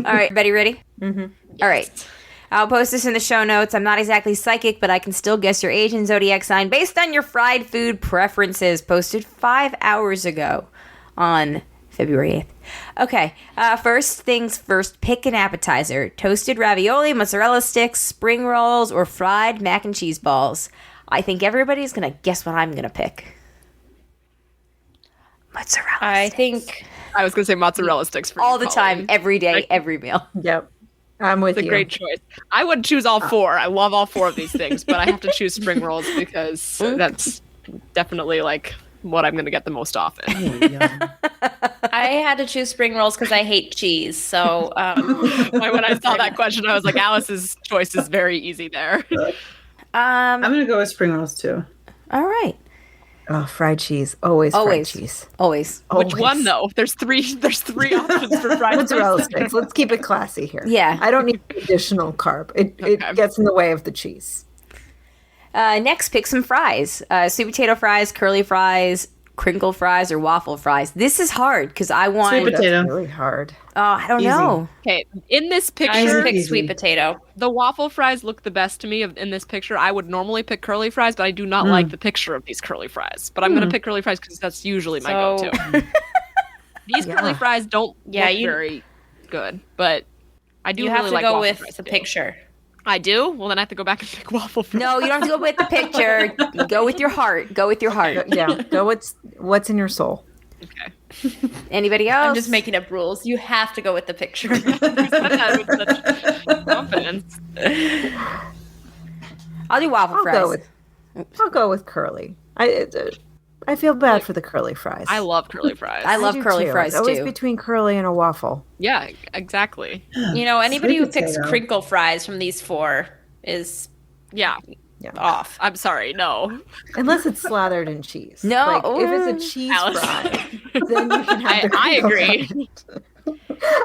All right, Betty, ready? Mm-hmm. All right. I'll post this in the show notes. I'm not exactly psychic, but I can still guess your age and zodiac sign based on your fried food preferences. Posted 5 hours ago on February 8th. Okay, first things first, pick an appetizer. Toasted ravioli, mozzarella sticks, spring rolls, or fried mac and cheese balls. I think everybody's going to guess what I'm going to pick. Mozzarella I sticks. think I was going to say mozzarella sticks for All you, the time, Colleen. every day, every meal. Yep. I'm with It's a you. great choice. I would choose all four. I love all four of these things, but I have to choose spring rolls because that's definitely like what I'm going to get the most often. I had to choose spring rolls because I hate cheese. So When I saw that question, I was like, Alice's choice is very easy there. I'm gonna go with spring rolls too. All right. Oh, fried cheese. Always fried cheese. Always. Which one though? There's three options for fried Mozzarella cheese. sticks. Let's keep it classy here. Yeah. I don't need additional carb. It gets in the way of the cheese. Next, pick some fries. Sweet potato fries, curly fries, crinkle fries, or waffle fries. This is hard because I want... Sweet potato. That's really hard. Oh, I don't know. Okay, in this I picture, pick easy. sweet potato. the waffle fries look the best to me in this picture. I would normally pick curly fries, but I do not like the picture of these curly fries. But I'm going to pick curly fries because that's usually my So- go-to. These curly fries don't look you- very good, but I do You really have to like go waffle with fries the too. picture. I do? Well, then I have to go back and pick waffle fries. No, you don't have to go with the picture. Go with your heart. Go with your heart. Yeah. Go what's in your soul. Okay. Anybody else? I'm just making up rules. You have to go with the picture. You said that with such confidence. I'll do waffle fries. I'll go with curly. I feel bad for the curly fries. I love curly fries. I love do curly too. fries It's always too. between curly and a waffle. Yeah, exactly. You know, anybody who Sweet picks potato. crinkle fries from these four is Yeah. off. I'm sorry, no. Unless it's slathered in cheese. No, Like, if it's a cheese Alice. fry, then you can have the I crinkle agree. fries.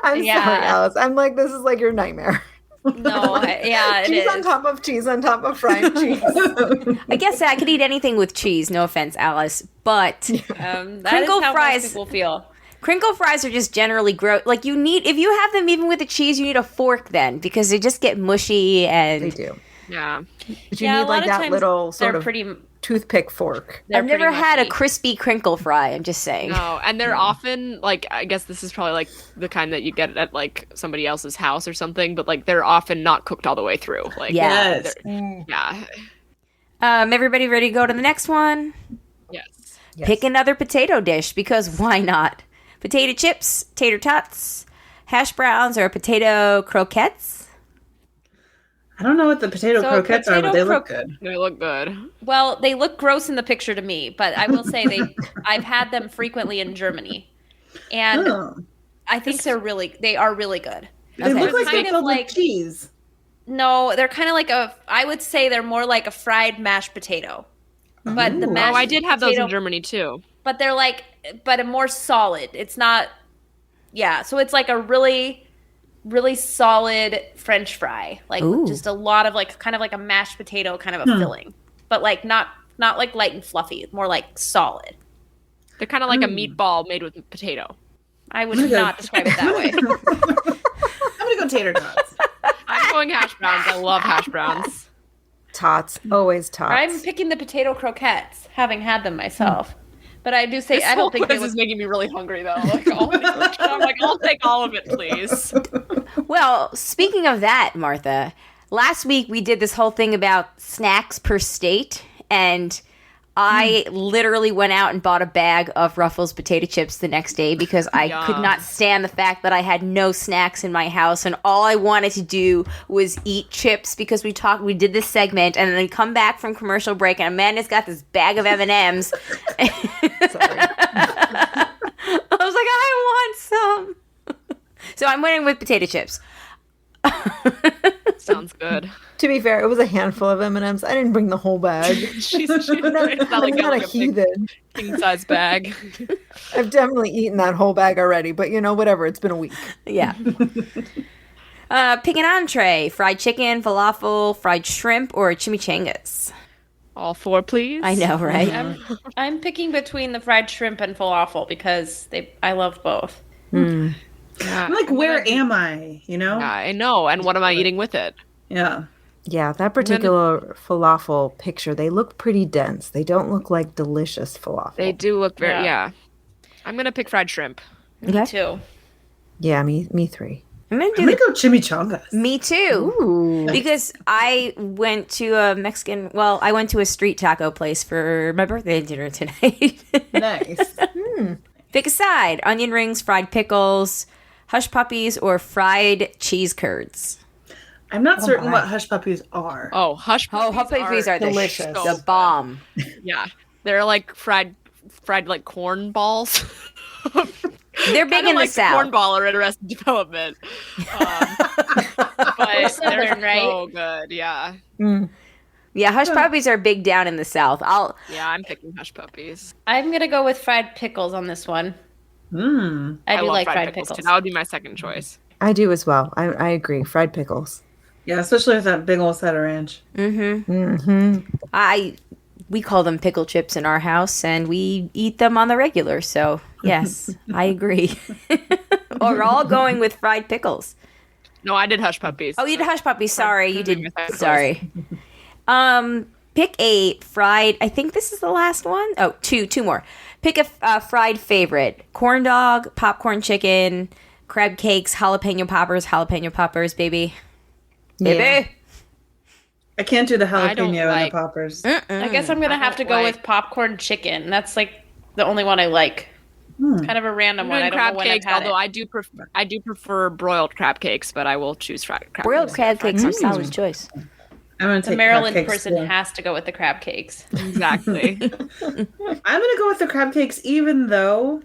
I'm Yeah. sorry, Alice. I'm like, this is like your nightmare. No, it cheese is. on top of cheese on top of fried cheese. I guess I could eat anything with cheese. No offense, Alice, but That is Crinkle how fries- most people feel. crinkle fries are just generally gross. Like if you have them even with the cheese, you need a fork then because they just get mushy and. They do. Yeah. But you Yeah, a need lot like of that times little sort they're of pretty. toothpick fork. They're I've never pretty had a mushy. crispy crinkle fry. I'm just saying. No, and they're often like I guess this is probably like the kind that you get at like somebody else's house or something, but like they're often not cooked all the way through. Like Yeah. Yes. yeah. Everybody ready to go to the next one? Yes. Yes. Pick another potato dish because why not? Potato chips, tater tots, hash browns, or potato croquettes. I don't know what the potato So croquettes are, but potato they look good. They look good. Well, they look gross in the picture to me, but I will say I've had them frequently in Germany, and Oh. I think they are really good. They look like kind they're of filled like with cheese. No, they're kind of like I would say they're more like a fried mashed potato. But the Ooh. mashed I did have those potato, in Germany too. but they're but a more solid. It's not, so it's like a really, really solid French fry. Like just a lot of kind of like a mashed potato kind of a filling. But like not like light and fluffy, more like solid. They're kind of like a meatball made with potato. I would not describe it that way. I'm gonna go tater tots. I'm going hash browns. I love hash browns. Tots. Always tots. I'm picking the potato croquettes, having had them myself. But I do say This I don't whole think quiz is making me really hungry though. I'm like, I'll take all of it, please. Well, speaking of that, Martha, last week we did this whole thing about snacks per state, and I literally went out and bought a bag of Ruffles potato chips the next day because I could not stand the fact that I had no snacks in my house, and all I wanted to do was eat chips because we did this segment, and then we come back from commercial break, and Amanda's got this bag of M&Ms. Sorry. I was like, I want some. So I'm winning with potato chips. Sounds good. To be fair, it was a handful of M&Ms. I didn't bring the whole bag. She's not not a heathen. King size bag. I've definitely eaten that whole bag already, but whatever. It's been a week. Yeah. Pick an entree: fried chicken, falafel, fried shrimp, or chimichangas. All four, please. I know, right? I'm picking between the fried shrimp and falafel because I love both. Mm. Yeah, I'm like, where am I? Yeah, I know. And what am I eating with it? Yeah. Yeah, that particular falafel picture, they look pretty dense. They don't look like delicious falafel. They do look very, I'm going to pick fried shrimp. Okay. Me too. Yeah, me three. I'm gonna go chimichangas. Me too. Ooh. Because I went to I went to a street taco place for my birthday dinner tonight. Nice. Pick a side: onion rings, fried pickles, hush puppies, or fried cheese curds. I'm not certain what hush puppies are. Oh, hush puppies, Hush puppies are delicious. the bomb. Yeah, they're like fried like corn balls. They're big in like the South. Corn ball are in Arrested Development. But Southern, they're right? so good. Yeah. Yeah, hush puppies are big down in the South. I'm picking hush puppies. I'm gonna go with fried pickles on this one. I do love like fried pickles. too. That would be my second choice. I do as well. I agree. Fried pickles. Yeah, especially with that big old side of ranch. We call them pickle chips in our house, and we eat them on the regular. So yes, I agree. Or we're all going with fried pickles. No, I did hush puppies. Oh, you did hush puppies. Sorry, you did. Pickles. Sorry. Pick a fried. I think this is the last one. Oh, two more. Pick a fried favorite: corn dog, popcorn chicken, crab cakes, jalapeno poppers, baby. Yeah. I can't do the I don't jalapeno and like- the poppers. I guess I'm gonna have to go with popcorn chicken. That's like the only one I like. Kind of a random one. I don't know crab when cakes, I've had although it. I do prefer broiled crab cakes, but I will choose fried crab Broiled cakes. crab cakes are solid choice. I'm gonna The take Maryland crab cakes, person too. has to go with the crab cakes. Exactly. I'm gonna go with the crab cakes, even though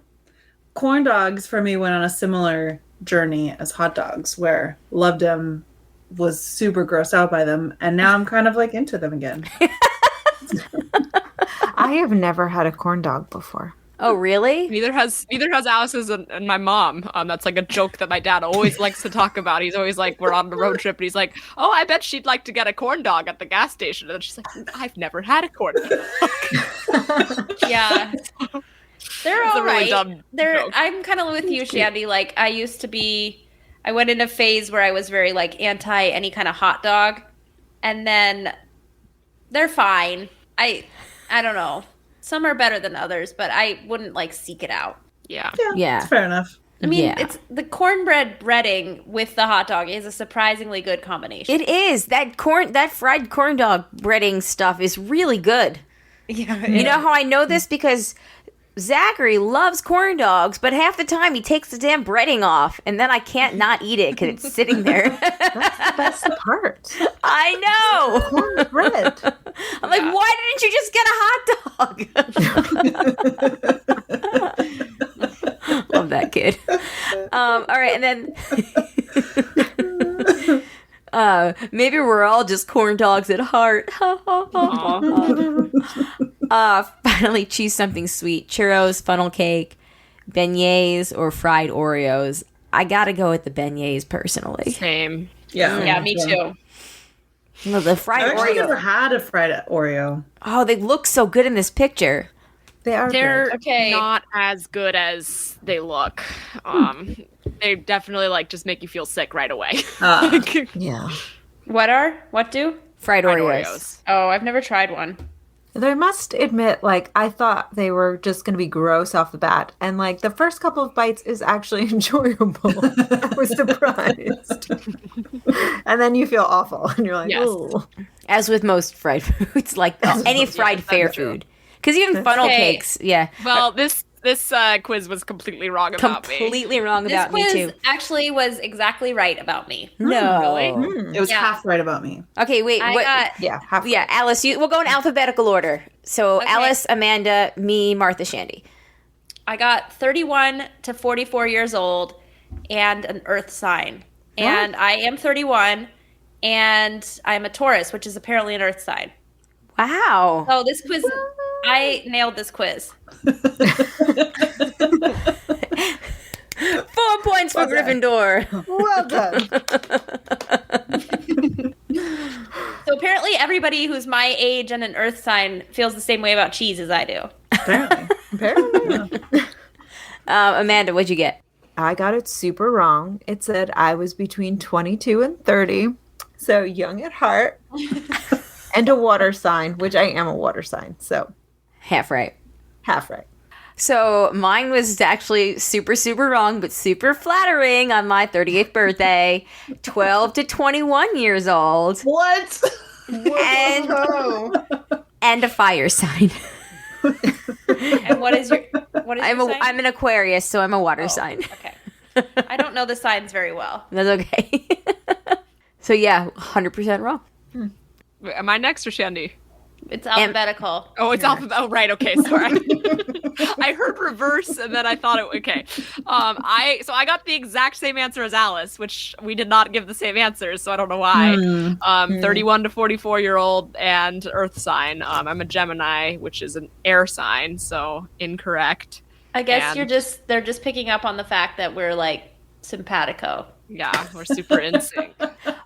corn dogs for me went on a similar journey as hot dogs, where loved them, was super grossed out by them, and now I'm kind of like into them again. I have never had a corn dog before. Oh, really? Neither has Alice's and my mom. That's like a joke that my dad always likes to talk about. He's always like, we're on the road trip, and he's like, "Oh, I bet she'd like to get a corn dog at the gas station." And she's like, "I've never had a corn dog." Yeah. They're It's a all really right. dumb joke. I'm kind of with you, Shandy. Like I went in a phase where I was very like anti any kind of hot dog, and then they're fine. I don't know. Some are better than others, but I wouldn't like seek it out. Yeah. Yeah. That's fair enough. I mean, Yeah. it's the cornbread breading with the hot dog is a surprisingly good combination. It is. That fried corn dog breading stuff is really good. Yeah, You know how I know this? Because Zachary loves corn dogs, but half the time he takes the damn breading off, and then I can't not eat it because it's sitting there. That's the best part. I know. Cornbread. I'm like, why didn't you just get a hot dog? Love that kid. All right, and then Maybe we're all just corn dogs at heart. Finally, choose something sweet. Churros, funnel cake, beignets, or fried Oreos. I gotta go with the beignets personally. Same. Yeah, me too. Well, the fried I actually Oreo. never had a fried Oreo. Oh, they look so good in this picture. They're Okay. not as good as they look. They definitely like just make you feel sick right away. Yeah. What do? Fried Fried Oreos. Oh, I've never tried one. I must admit, like, I thought they were just going to be gross off the bat. And, like, the first couple of bites is actually enjoyable. I was surprised. And then you feel awful. And you're like, Yes. oh. As with most fried foods, like any fried fair food. Because even funnel Okay. cakes, yeah. Well, this quiz was completely wrong about me. Completely wrong This about me, quiz too. actually was exactly right about me. No. Really? It was Yeah. half right about me. Okay, wait. I what? got Yeah. Yeah, Alice, we'll go in alphabetical order. So Okay. Alice, Amanda, me, Martha, Shandy. 31 to 44 years old and an earth sign. And I am 31 and I'm a Taurus, which is apparently an earth sign. Wow. So this quiz, I nailed this quiz. 4 points for Gryffindor. Well done. So apparently everybody who's my age and an earth sign feels the same way about cheese as I do. Apparently. Apparently. Amanda, what'd you get? I got it super wrong. It said I was between 22 and 30, so young at heart, and a water sign, which I am a water sign, so Half right. half right. So mine was actually super, super wrong, but super flattering on my 38th birthday. 12 to 21 years old. What? And, and a fire sign. And what is your sign? I'm an Aquarius, so I'm a water sign. Okay. I don't know the signs very well. That's okay. So yeah, 100% wrong. Wait, am I next or Shandy? It's alphabetical. Oh, it's alphabet. Oh, right. Okay, sorry. I heard reverse, and then I thought it. Okay, I got the exact same answer as Alice, which we did not give the same answers, so I don't know why. 31 to 44-year-old and Earth sign. I'm a Gemini, which is an air sign, so incorrect. I guess And- they're just picking up on the fact that we're like simpatico. Yeah, we're super in sync.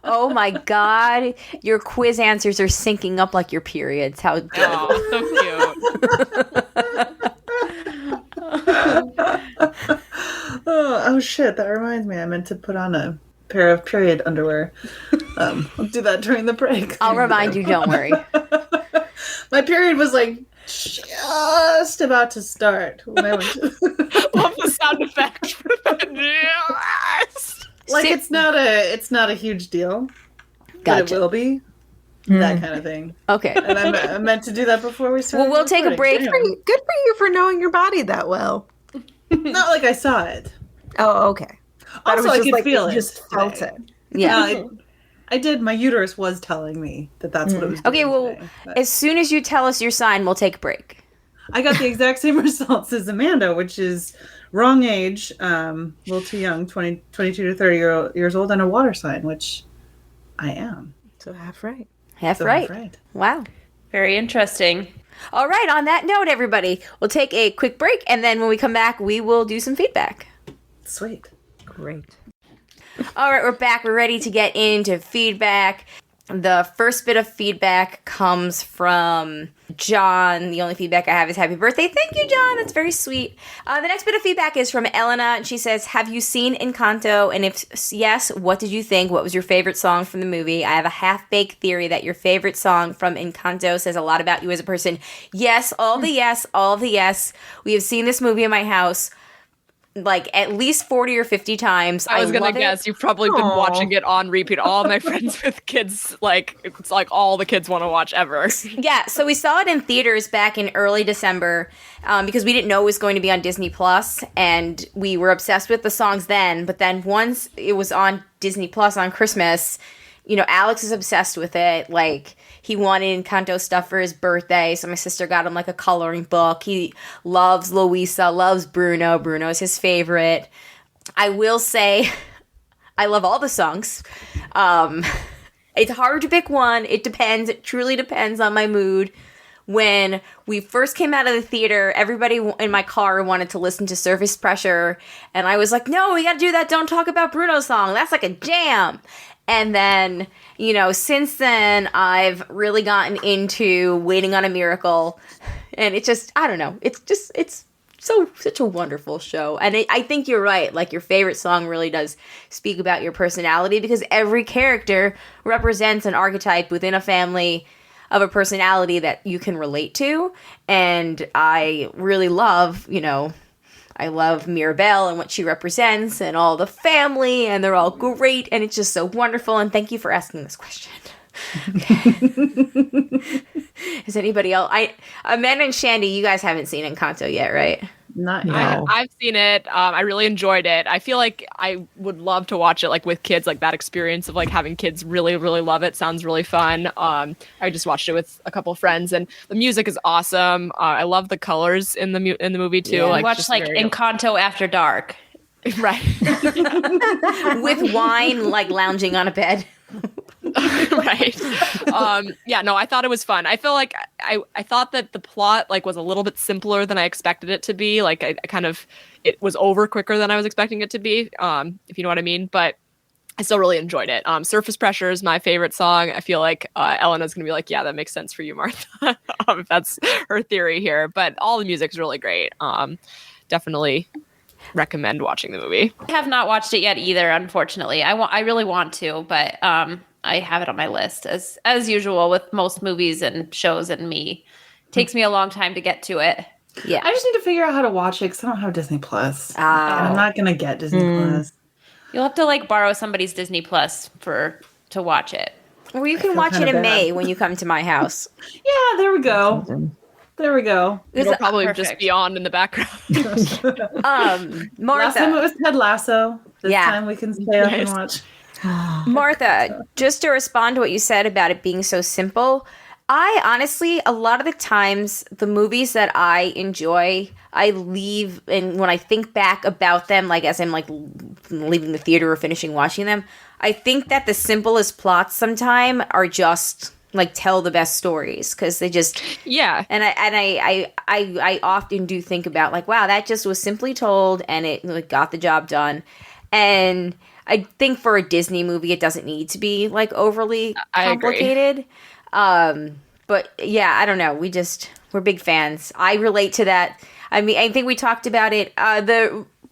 Oh my god, your quiz answers are syncing up like your periods. How good. Oh, so cute. Oh shit, that reminds me. I meant to put on a pair of period underwear. I'll do that during the break. I'll remind you, don't worry. My period was like just about to start when I went to Love the sound effect for that. Yes. like See- it's not a huge deal. But Gotcha. it will be. That kind of thing. Okay. And I meant to do that before we started. Well, we'll take a break. recording. Good for you for knowing your body that well. Not like I saw it. Oh, okay. Thought it Also, was I just could like feel you it. just felt today. it. Yeah. No, I did. My uterus was telling me that that's what it was doing. Okay, well, today, but as soon as you tell us your sign, we'll take a break. I got the exact same results as Amanda, which is wrong age, a little too young, 22 to 30 years old, and a water sign, which I am. So half right. Half So right. I'm right. Wow. Very interesting. All right, on that note, everybody, we'll take a quick break, and then when we come back, we will do some feedback. Sweet. Great. All right, we're back. We're ready to get into feedback. The first bit of feedback comes from John. The only feedback I have is happy birthday. Thank you, John. That's very sweet. The next bit of feedback is from Elena, and she says, have you seen Encanto? And if yes, what did you think? What was your favorite song from the movie? I have a half-baked theory that your favorite song from Encanto says a lot about you as a person. Yes, all the yes, all the yes. We have seen this movie in my house like at least 40 or 50 times. I was gonna love it. guess you've probably been watching it on repeat. All my friends with kids, like it's like all the kids want to watch ever. Yeah, so we saw it in theaters back in early December because we didn't know it was going to be on Disney Plus, and we were obsessed with the songs then. But then once it was on Disney Plus on Christmas, you know, Alex is obsessed with it. Like, he wanted Encanto stuff for his birthday, so my sister got him like a coloring book. He loves Luisa, loves Bruno. Bruno's his favorite. I will say, I love all the songs. It's hard to pick one. It depends. It truly depends on my mood. When we first came out of the theater, everybody in my car wanted to listen to Surface Pressure. And I was like, no, we got to do that Don't Talk About Bruno song. That's like a jam. And then, since then, I've really gotten into Waiting on a Miracle. And it's just, I don't know. It's such a wonderful show. And I think you're right. Like, your favorite song really does speak about your personality, because every character represents an archetype within a family of a personality that you can relate to. And I really love, I love Mirabelle and what she represents and all the family, and they're all great, and it's just so wonderful. And thank you for asking this question. Is anybody else? Amanda and Shandy, you guys haven't seen Encanto yet, right? Not No. yet. I've seen it. I really enjoyed it. I feel like I would love to watch it like with kids, like that experience of like having kids really, really love it. Sounds really fun. I just watched it with a couple of friends, and the music is awesome. I love the colors in the movie too. Yeah. Like, Watch just like very- Encanto After Dark. right. With wine, like lounging on a bed. Right. I thought it was fun. I feel like I thought that the plot like was a little bit simpler than I expected it to be. Like it was over quicker than I was expecting it to be, if you know what I mean. But I still really enjoyed it. Surface Pressure is my favorite song. I feel like Elena's going to be like, yeah, that makes sense for you, Martha. If that's her theory here. But all the music's really great. Definitely recommend watching the movie. I have not watched it yet either, unfortunately. I really want to, but I have it on my list as usual with most movies and shows and me. It takes me a long time to get to it. Yeah. I just need to figure out how to watch it because I don't have Disney Plus. And I'm not gonna get Disney Plus. You'll have to like borrow somebody's Disney Plus to watch it. Well, you can feel watch it kinda in bad. May when you come to my house. Yeah, there we go. There we go. It'll probably just perfect. be on in the background. Last time it Martha, was Ted Lasso. This Yeah. time we can stay up and Nice. watch. Martha, just to respond to what you said about it being so simple, I honestly, a lot of the times, the movies that I enjoy, I leave, and when I think back about them, like as I'm like leaving the theater or finishing watching them, I think that the simplest plots sometime are just like tell the best stories, because they just Yeah. and I often do think about like, wow, that just was simply told and it like, got the job done. And I think for a Disney movie, it doesn't need to be like overly I agree. complicated. But yeah, I don't know. We're big fans. I relate to that. I mean, I think we talked about it.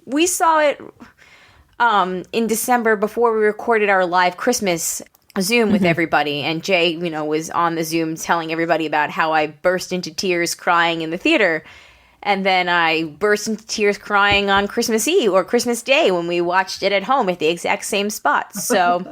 We saw it in December before we recorded our live Christmas Zoom with everybody, and Jay, was on the Zoom telling everybody about how I burst into tears crying in the theater. And then I burst into tears crying on Christmas Eve or Christmas Day when we watched it at home at the exact same spot. So,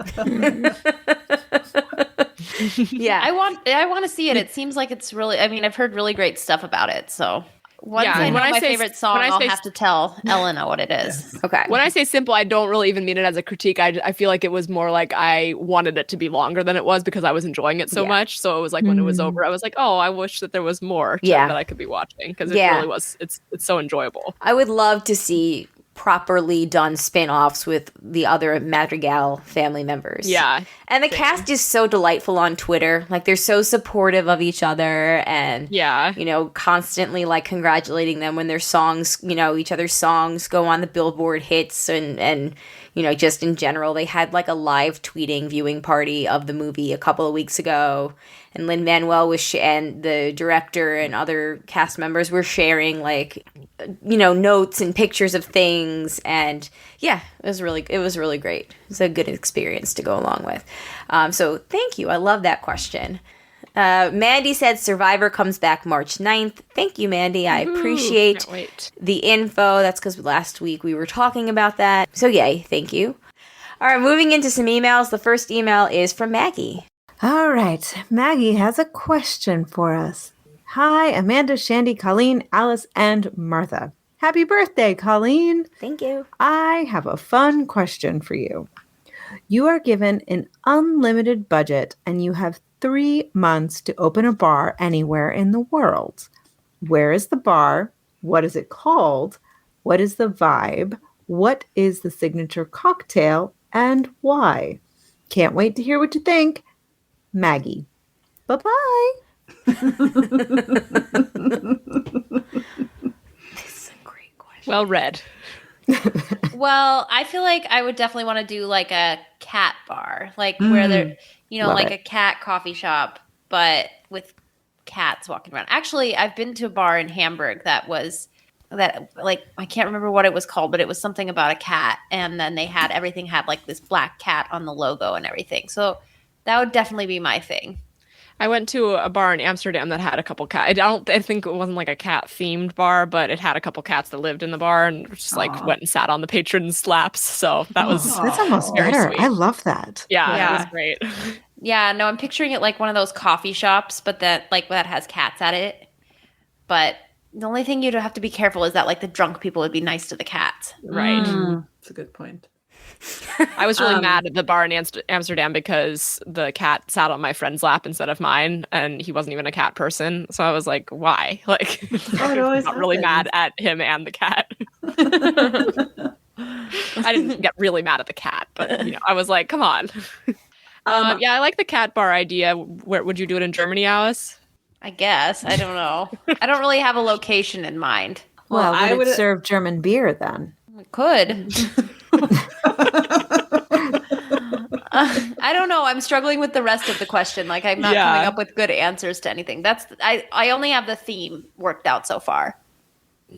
yeah. I want to see it. It seems like it's really. I mean, I've heard really great stuff about it. So once Yeah, I and know when I my say- favorite song, when I I'll say- have to tell Elena what it is. Okay. When I say simple, I don't really even mean it as a critique. I feel like it was more like I wanted it to be longer than it was because I was enjoying it so Yeah. much. So it was like when it was over, I was like, oh, I wish that there was more Yeah. that I could be watching, because it Yeah. really was. It's so enjoyable. I would love to see properly done spin-offs with the other Madrigal family members. Yeah. And the cast is so delightful on Twitter. Like, they're so supportive of each other and, Yeah. constantly, like, congratulating them when their songs, each other's songs go on the Billboard hits and just in general. They had, like, a live tweeting viewing party of the movie a couple of weeks ago. And Lin-Manuel was and the director and other cast members were sharing, like, notes and pictures of things. And yeah, it was really great. It was a good experience to go along with. So thank you. I love that question. Mandy said Survivor comes back March 9th. Thank you, Mandy. I appreciate Can't wait. the info. That's because last week we were talking about that. So yay, thank you. All right, moving into some emails. The first email is from Maggie. All right. Maggie has a question for us. Hi, Amanda, Shandy, Colleen, Alice, and Martha. Happy birthday, Colleen. Thank you. I have a fun question for you. You are given an unlimited budget and you have 3 months to open a bar anywhere in the world. Where is the bar? What is it called? What is the vibe? What is the signature cocktail? And why? Can't wait to hear what you think. Maggie. Bye-bye. This is a great question. Well read. Well, I feel like I would definitely want to do like a cat bar, like where there, Love like it. a cat coffee shop, but with cats walking around. Actually, I've been to a bar in Hamburg that like I can't remember what it was called, but it was something about a cat, and then everything had like this black cat on the logo and everything. So that would definitely be my thing. I went to a bar in Amsterdam that had a couple cats. I think it wasn't like a cat themed bar, but it had a couple cats that lived in the bar and just like went and sat on the patron's laps. So that was That's almost very better. sweet. I love that. Yeah, it was great. Yeah, no, I'm picturing it like one of those coffee shops, but that has cats at it. But the only thing you'd have to be careful is that like the drunk people would be nice to the cats. Right. That's a good point. I was really mad at the bar in Amsterdam because the cat sat on my friend's lap instead of mine, and he wasn't even a cat person. So I was like, why? Like, it always got really mad happens. at him and the cat. I didn't get really mad at the cat, but I was like, come on. Yeah, I like the cat bar idea. Where would you do it in Germany, Alice? I guess. I don't know. I don't really have a location in mind. Well, I would would- it serve German beer then? It could. I don't know. I'm struggling with the rest of the question. Like I'm not coming up with good answers to anything. I only have the theme worked out so far.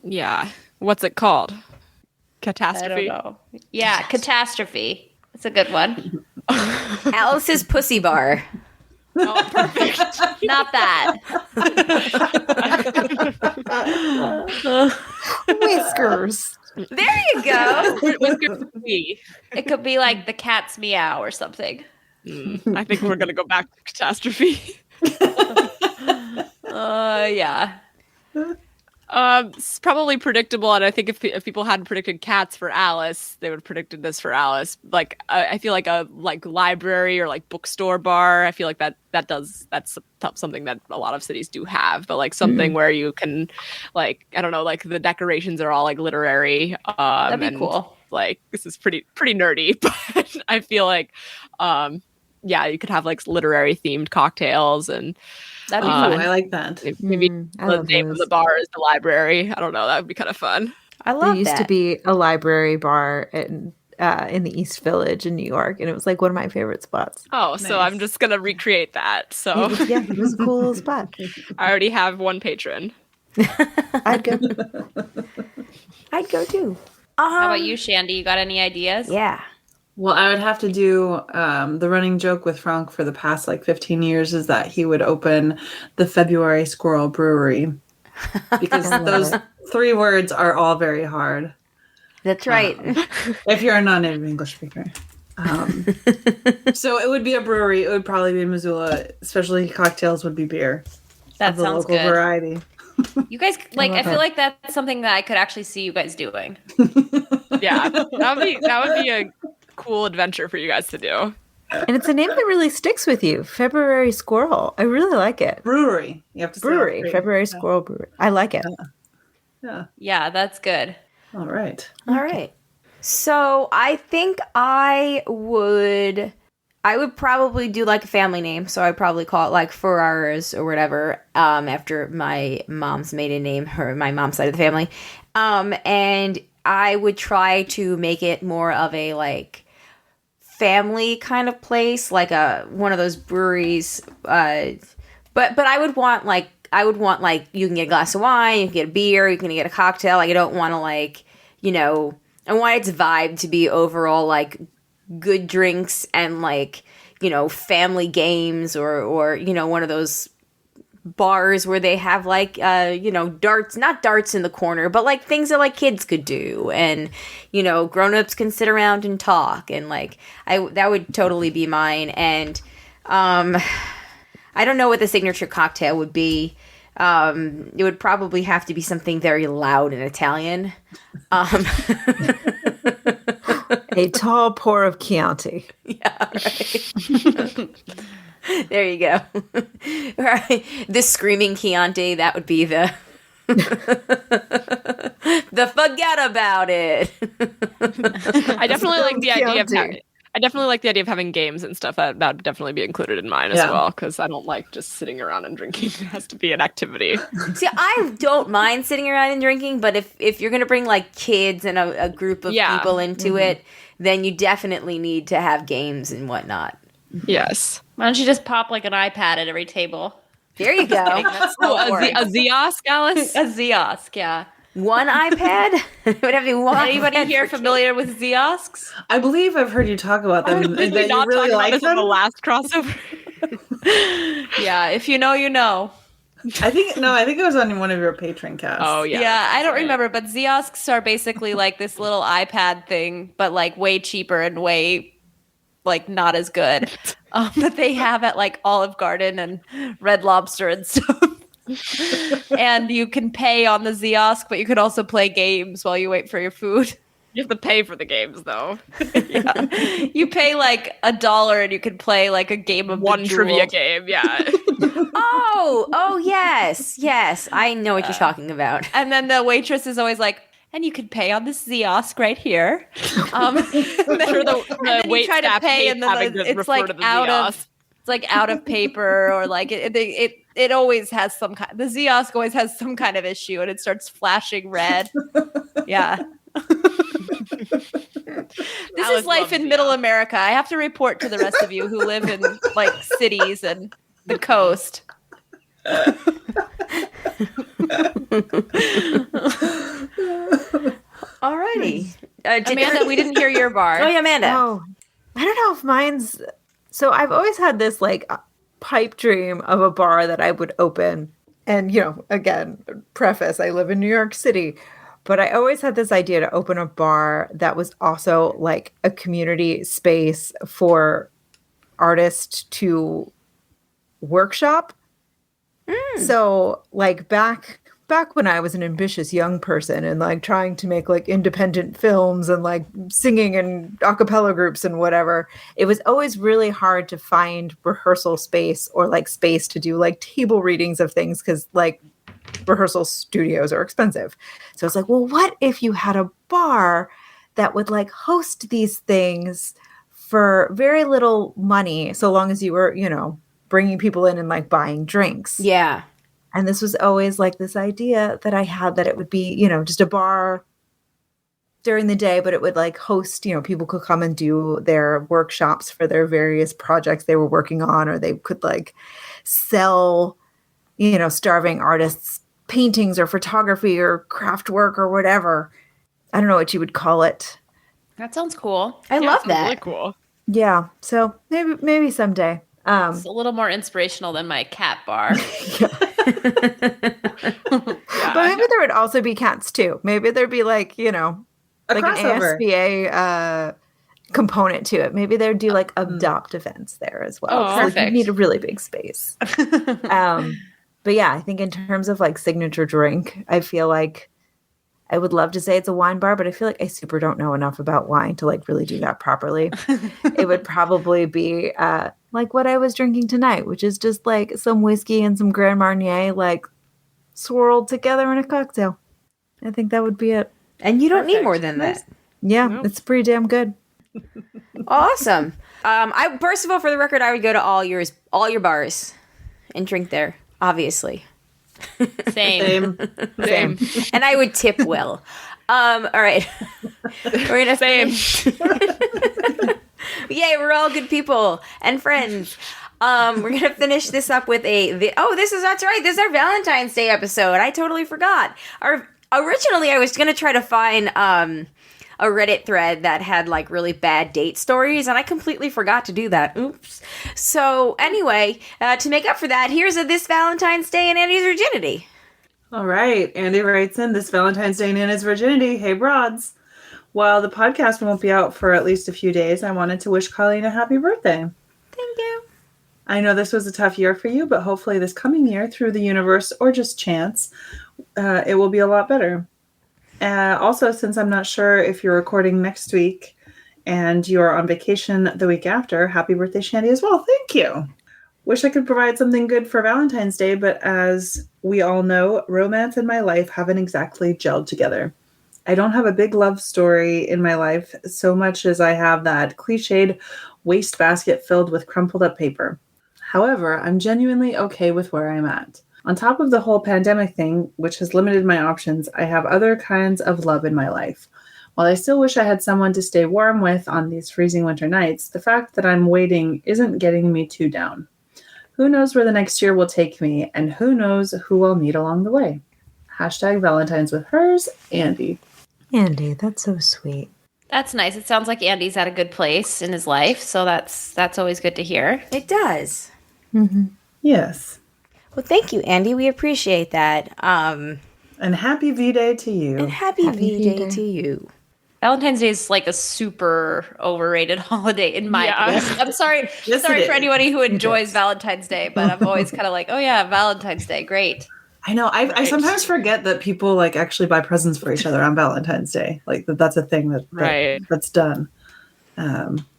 Yeah. What's it called? I Catastrophe? don't know. Yeah, catastrophe. It's a good one. Alice's Pussy Bar. Oh, perfect. Not that. Whiskers. There you go. I It could be like the cat's meow or something. think we're going to go back to catastrophe. Yeah. It's probably predictable, and I think if people hadn't predicted cats for Alice, they would have predicted this for Alice. Like I feel like a library or like bookstore bar. I feel like that's something that a lot of cities do have, but like something where you can, like, I don't know, like the decorations are all like literary. That'd be and, cool. Like this is pretty nerdy, but I feel like yeah, you could have like literary themed cocktails and. That'd be Ooh, fun. I like that. Maybe I the love name of those. the bar is the library. I don't know. That would be kind of fun. I love There used that. to be a library bar in the East Village in New York, and it was like one of my favorite spots. Oh, so I'm just gonna recreate that. So Yeah, it was a cool little spot. I already have one patron. I'd go. I'd go too. How about you, Shandy? You got any ideas? Yeah. Well, I would have to do the running joke with Frank for the past like 15 years is that he would open the February Squirrel Brewery because those 3 words are all very hard. That's right. If you're a non-native English speaker. So it would be a brewery. It would probably be in Missoula. Especially cocktails would be beer. That of the sounds local good. variety. You guys, love I feel it. like that's something that I could actually see you guys doing. Yeah, that would be a cool adventure for you guys to do. And it's a name that really sticks with you. February Squirrel. I really like it. Brewery. You have to say all Brewery. 3. February Squirrel Brewery. I like it. Yeah. Yeah, that's good. All right. All right. So I think I would probably do like a family name. So I'd probably call it like Ferraris or whatever, after my mom's maiden name, or my mom's side of the family. And I would try to make it more of a like family kind of place, like one of those breweries. But I would want like you can get a glass of wine, you can get a beer, you can get a cocktail. Like I don't want to like, I want its vibe to be overall like good drinks and like, family games or one of those bars where they have like darts, not darts in the corner, but like things that like kids could do, and grown-ups can sit around and talk, and like that would totally be mine. And I don't know what the signature cocktail would be. It would probably have to be something very loud and Italian. A tall pour of Chianti. Yeah, right. There you go. Right. The screaming Chianti, that would be the the forget about it. I definitely like the idea of Chianti. I definitely like the idea of having games and stuff. That would definitely be included in mine as well, because I don't like just sitting around and drinking. It has to be an activity. See, I don't mind sitting around and drinking, but if you're going to bring like kids and a group of people into it, then you definitely need to have games and whatnot. Yes. Why don't you just pop like an iPad at every table? There you go. A Ziosk, Alice? A Ziosk, yeah. One iPad? It would have to be one. Anybody here familiar with Ziosks? I believe I've heard you talk about them. Did we not really like them on the last crossover? Yeah, if you know, you know. I think it was on one of your Patreon casts. Oh, yeah. Yeah, I don't remember, but Ziosks are basically like this little iPad thing, but like way cheaper and way like not as good. That they have at like Olive Garden and Red Lobster and stuff. And you can pay on the Ziosk, but you can also play games while you wait for your food. You have to pay for the games, though. Yeah. You pay like $1 and you can play like a game of one trivia Bejeweled. game, yeah. Oh, yes. I know what you're talking about. And then the waitress is always like, and you can pay on this Ziosk right here. And then, Sure, the you wait try to staff pay, hates and then having to it's refer like to the out Ziosk. of. It's like out of paper, or like it always has some kind. The Ziosk always has some kind of issue, and it starts flashing red. Yeah. This is life in Middle America. I have to report to the rest of you who live in like cities and the coast. Alrighty. Amanda, we didn't hear your bar. Oh, yeah, Amanda. Oh, I don't know if mine's. So I've always had this like pipe dream of a bar that I would open. And, again, preface, I live in New York City. But I always had this idea to open a bar that was also like a community space for artists to workshop. So like back when I was an ambitious young person and like trying to make like independent films and like singing in a cappella groups and whatever, it was always really hard to find rehearsal space or like space to do like table readings of things, because like rehearsal studios are expensive. So it's like, well, what if you had a bar that would like host these things for very little money, so long as you were, bringing people in and like buying drinks. Yeah. And this was always like this idea that I had, that it would be, just a bar during the day, but it would like host, people could come and do their workshops for their various projects they were working on, or they could like sell, starving artists paintings or photography or craft work or whatever. I don't know what you would call it. That sounds cool. I love that. Really cool. Yeah. So maybe someday. It's a little more inspirational than my cat bar. But maybe there would also be cats too. Maybe there'd be like, like crossover. an ASBA component to it. Maybe there'd do like adopt events there as well. Oh, So, like, perfect. you need a really big space. But yeah, I think in terms of like signature drink, I feel like I would love to say it's a wine bar, but I feel like I super don't know enough about wine to like really do that properly. It would probably be like what I was drinking tonight, which is just like some whiskey and some Grand Marnier like swirled together in a cocktail. I think that would be it. And you don't need more than that. Yeah, It's pretty damn good. Awesome. I first of all, for the record, I would go to all your bars and drink there, obviously. Same. And I would tip well. All right. We're gonna finish. Yay, we're all good people and friends. We're gonna finish this up with that's right. This is our Valentine's Day episode. I totally forgot. Originally I was gonna try to find a Reddit thread that had like really bad date stories, and I completely forgot to do that. Oops. So anyway, to make up for that, here's this Valentine's Day and Andy's virginity. All right. Andy writes in, this Valentine's Day and Anna's virginity. Hey, broads. While the podcast won't be out for at least a few days, I wanted to wish Colleen a happy birthday. Thank you. I know this was a tough year for you, but hopefully this coming year, through the universe or just chance, it will be a lot better. Also, since I'm not sure if you're recording next week and you're on vacation the week after, happy birthday, Shandy, as well. Thank you. Wish I could provide something good for Valentine's Day, but as we all know, romance and my life haven't exactly gelled together. I don't have a big love story in my life so much as I have that cliched wastebasket filled with crumpled up paper. However, I'm genuinely okay with where I'm at. On top of the whole pandemic thing, which has limited my options, I have other kinds of love in my life. While I still wish I had someone to stay warm with on these freezing winter nights, the fact that I'm waiting isn't getting me too down. Who knows where the next year will take me, and who knows who I'll meet along the way. Hashtag Valentine's with hers, Andy. Andy, that's so sweet. That's nice. It sounds like Andy's at a good place in his life, so that's always good to hear. It does. Mm-hmm. Yes. Well, thank you, Andy. We appreciate that. And happy V-Day to you. And happy V-Day to you. Valentine's Day is like a super overrated holiday in my opinion. I'm sorry. Yes, sorry it for is. anybody who enjoys Valentine's Day, but I'm always kind of like, oh yeah, Valentine's Day, great. I know. I sometimes forget that people like actually buy presents for each other on Valentine's Day. Like that's a thing that's done.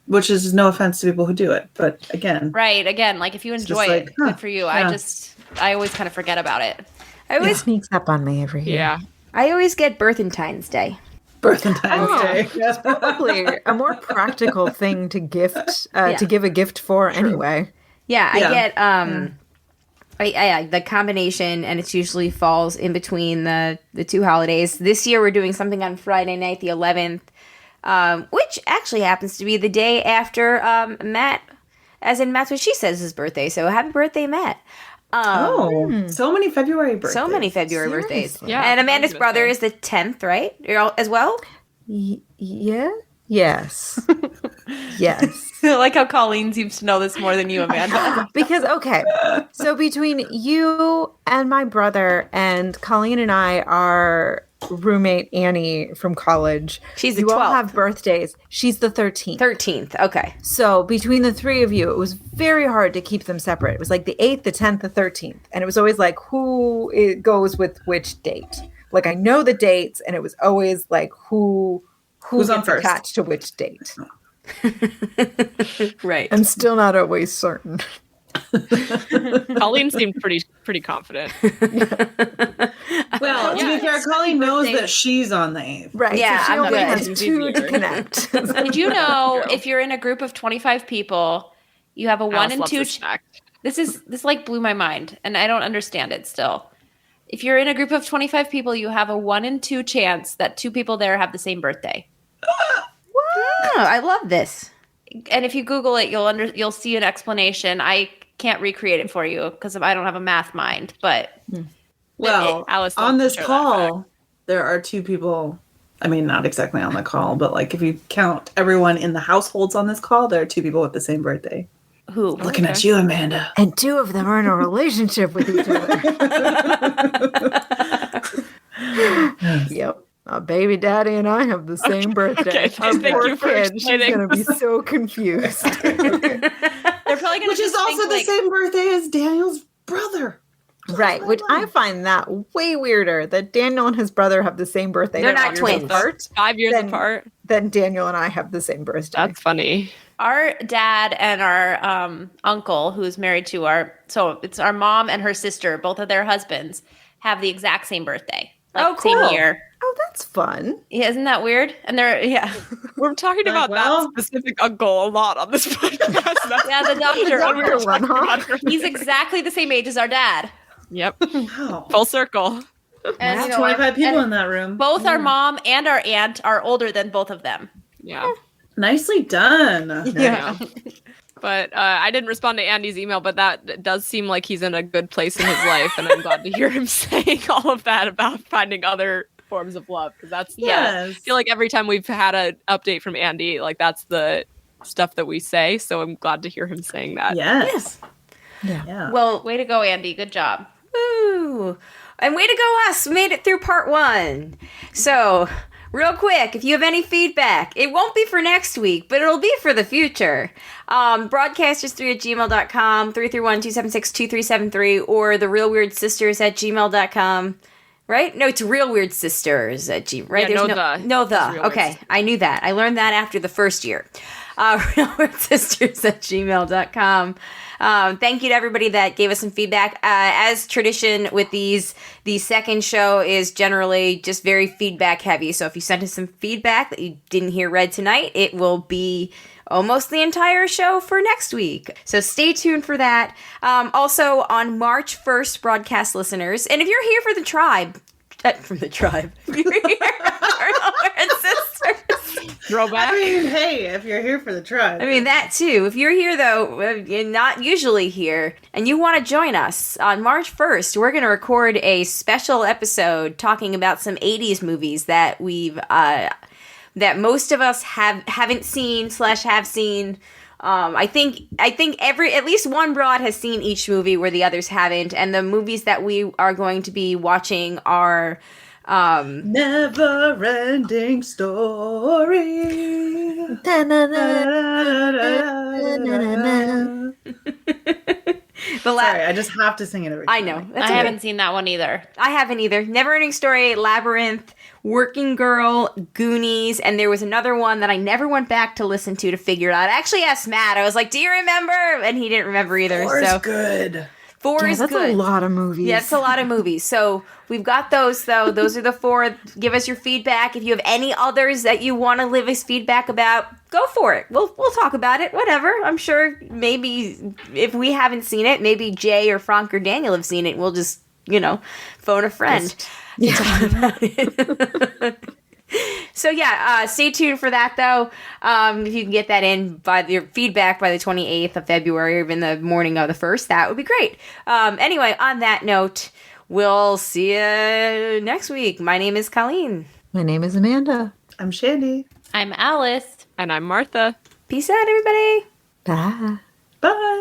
Which is no offense to people who do it, but again, like if you enjoy it, good for you. Yeah. I always kind of forget about it. It sneaks up on me every year. Yeah. I always get Birthentine's Day. Birthentine's Day. It's probably a more practical thing to gift, to give a gift for anyway. Yeah, I get the combination, and it usually falls in between the two holidays. This year we're doing something on Friday night, the 11th, which actually happens to be the day after Matt, as in Matt's what she says his birthday. So happy birthday, Matt. So many February birthdays. So many February birthdays. Yeah, and Amanda's brother is the 10th, right? As well? Yeah. Yes. Yes. I like how Colleen seems to know this more than you, Amanda. Because, okay, so between you and my brother and Colleen and I, our roommate Annie from college, She's the you all 12th. have birthdays. She's the 13th. 13th, okay. So between the three of you, it was very hard to keep them separate. It was like the 8th, the 10th, the 13th. And it was always like, who it goes with which date? Like, I know the dates, and it was always like, who's on gets first? attached to which date. Right. I'm still not always certain. Colleen seemed pretty confident. Well, to be fair, Colleen knows that she's on the 8th. Right. Yeah, so she I'm only good. has It's 2 to easier. connect. Did you know if you're in a group of 25 people, you have a 1 Alice in loves 2 this fact. This like blew my mind, and I don't understand it still. If you're in a group of 25 people, you have a 1 in 2 chance that 2 people there have the same birthday. Oh, I love this. And if you Google it, you'll see an explanation. I can't recreate it for you because I don't have a math mind, but Well, Alice on loves this to share that call, there are 2 people. I mean, not exactly on the call, but like if you count everyone in the households on this call, there are 2 people with the same birthday. who? Looking at you, Amanda. And 2 of them are in a relationship with each other. Yep. Baby daddy and I have the same birthday. Okay, Our thank poor you for kid, she's explaining. going to be so confused. They're probably going Which is also the same birthday as Daniel's brother. Right, which I find that way weirder, that Daniel and his brother have the same birthday. They're not 5 years twins. apart, 5 years Then- apart. Then Daniel and I have the same birthday. That's funny. Our dad and our uncle, who's married to so it's our mom and her sister, both of their husbands, have the exact same birthday. Like, cool. same year. Oh, that's fun. Yeah, isn't that weird? And We're talking about well- that specific uncle a lot on this podcast. yeah, the doctor. Doctor one, huh? He's exactly the same age as our dad. Yep. Wow. Full circle. And, you know, 25 people and in that room. both our mom and our aunt are older than both of them. Yeah. Nicely done. Yeah. But I didn't respond to Andy's email, but that does seem like he's in a good place in his life. And I'm glad to hear him saying all of that about finding other forms of love. Because that's, I Yes. feel like every time we've had an update from Andy, like that's the stuff that we say. So I'm glad to hear him saying that. Yes. Yeah. Yeah. Well, Way to go, Andy. Good job. woo. And way to go us. We made it through part 1. So, real quick, if you have any feedback, it won't be for next week, but it'll be for the future. Broadcasters3@gmail.com, 331-276-2373, or therealweirdsisters@gmail.com. Right? No, it's Real Weird Sisters at G. Right? Yeah, There's no the. Okay, I knew that. I learned that after the first year. realweirdsisters@gmail.com. Thank you to everybody that gave us some feedback. As tradition with these, the second show is generally just very feedback heavy. So if you sent us some feedback that you didn't hear read tonight, it will be almost the entire show for next week. So stay tuned for that. Also on March 1st, broadcast listeners, and if you're here for the tribe, from the tribe, if you're here for Weird Sisters. Throwback. I mean, hey, if you're here for the tribe. I mean, that too. If you're here, though, you're not usually here, and you want to join us, on March 1st, we're going to record a special episode talking about some 80s movies that we've, that most of us haven't seen / have seen. I think at least one broad has seen each movie where the others haven't, and the movies that we are going to be watching are Neverending Story. Sorry, I just have to sing it every time. I know. I haven't seen that one either. I haven't either. Neverending Story, Labyrinth, Working Girl, Goonies, and there was another one that I never went back to listen to figure it out. I actually asked Matt. I was like, "Do you remember?" And he didn't remember either. Four's good. Four is that's good. a lot of movies. Yeah, it's a lot of movies. So we've got those, though. Those are the 4. Give us your feedback. If you have any others that you want to leave us feedback about, go for it. We'll talk about it. Whatever. I'm sure maybe if we haven't seen it, maybe Jay or Frank or Daniel have seen it. We'll just, phone a friend to talk about it. So yeah, stay tuned for that though. If you can get that in by your feedback by the 28th of February or even the morning of the 1st, that would be great. Anyway, on that note, we'll see you next week. My name is Colleen. My name is Amanda. I'm Shandy. I'm Alice. And I'm Martha. Peace out, everybody. Bye. Bye.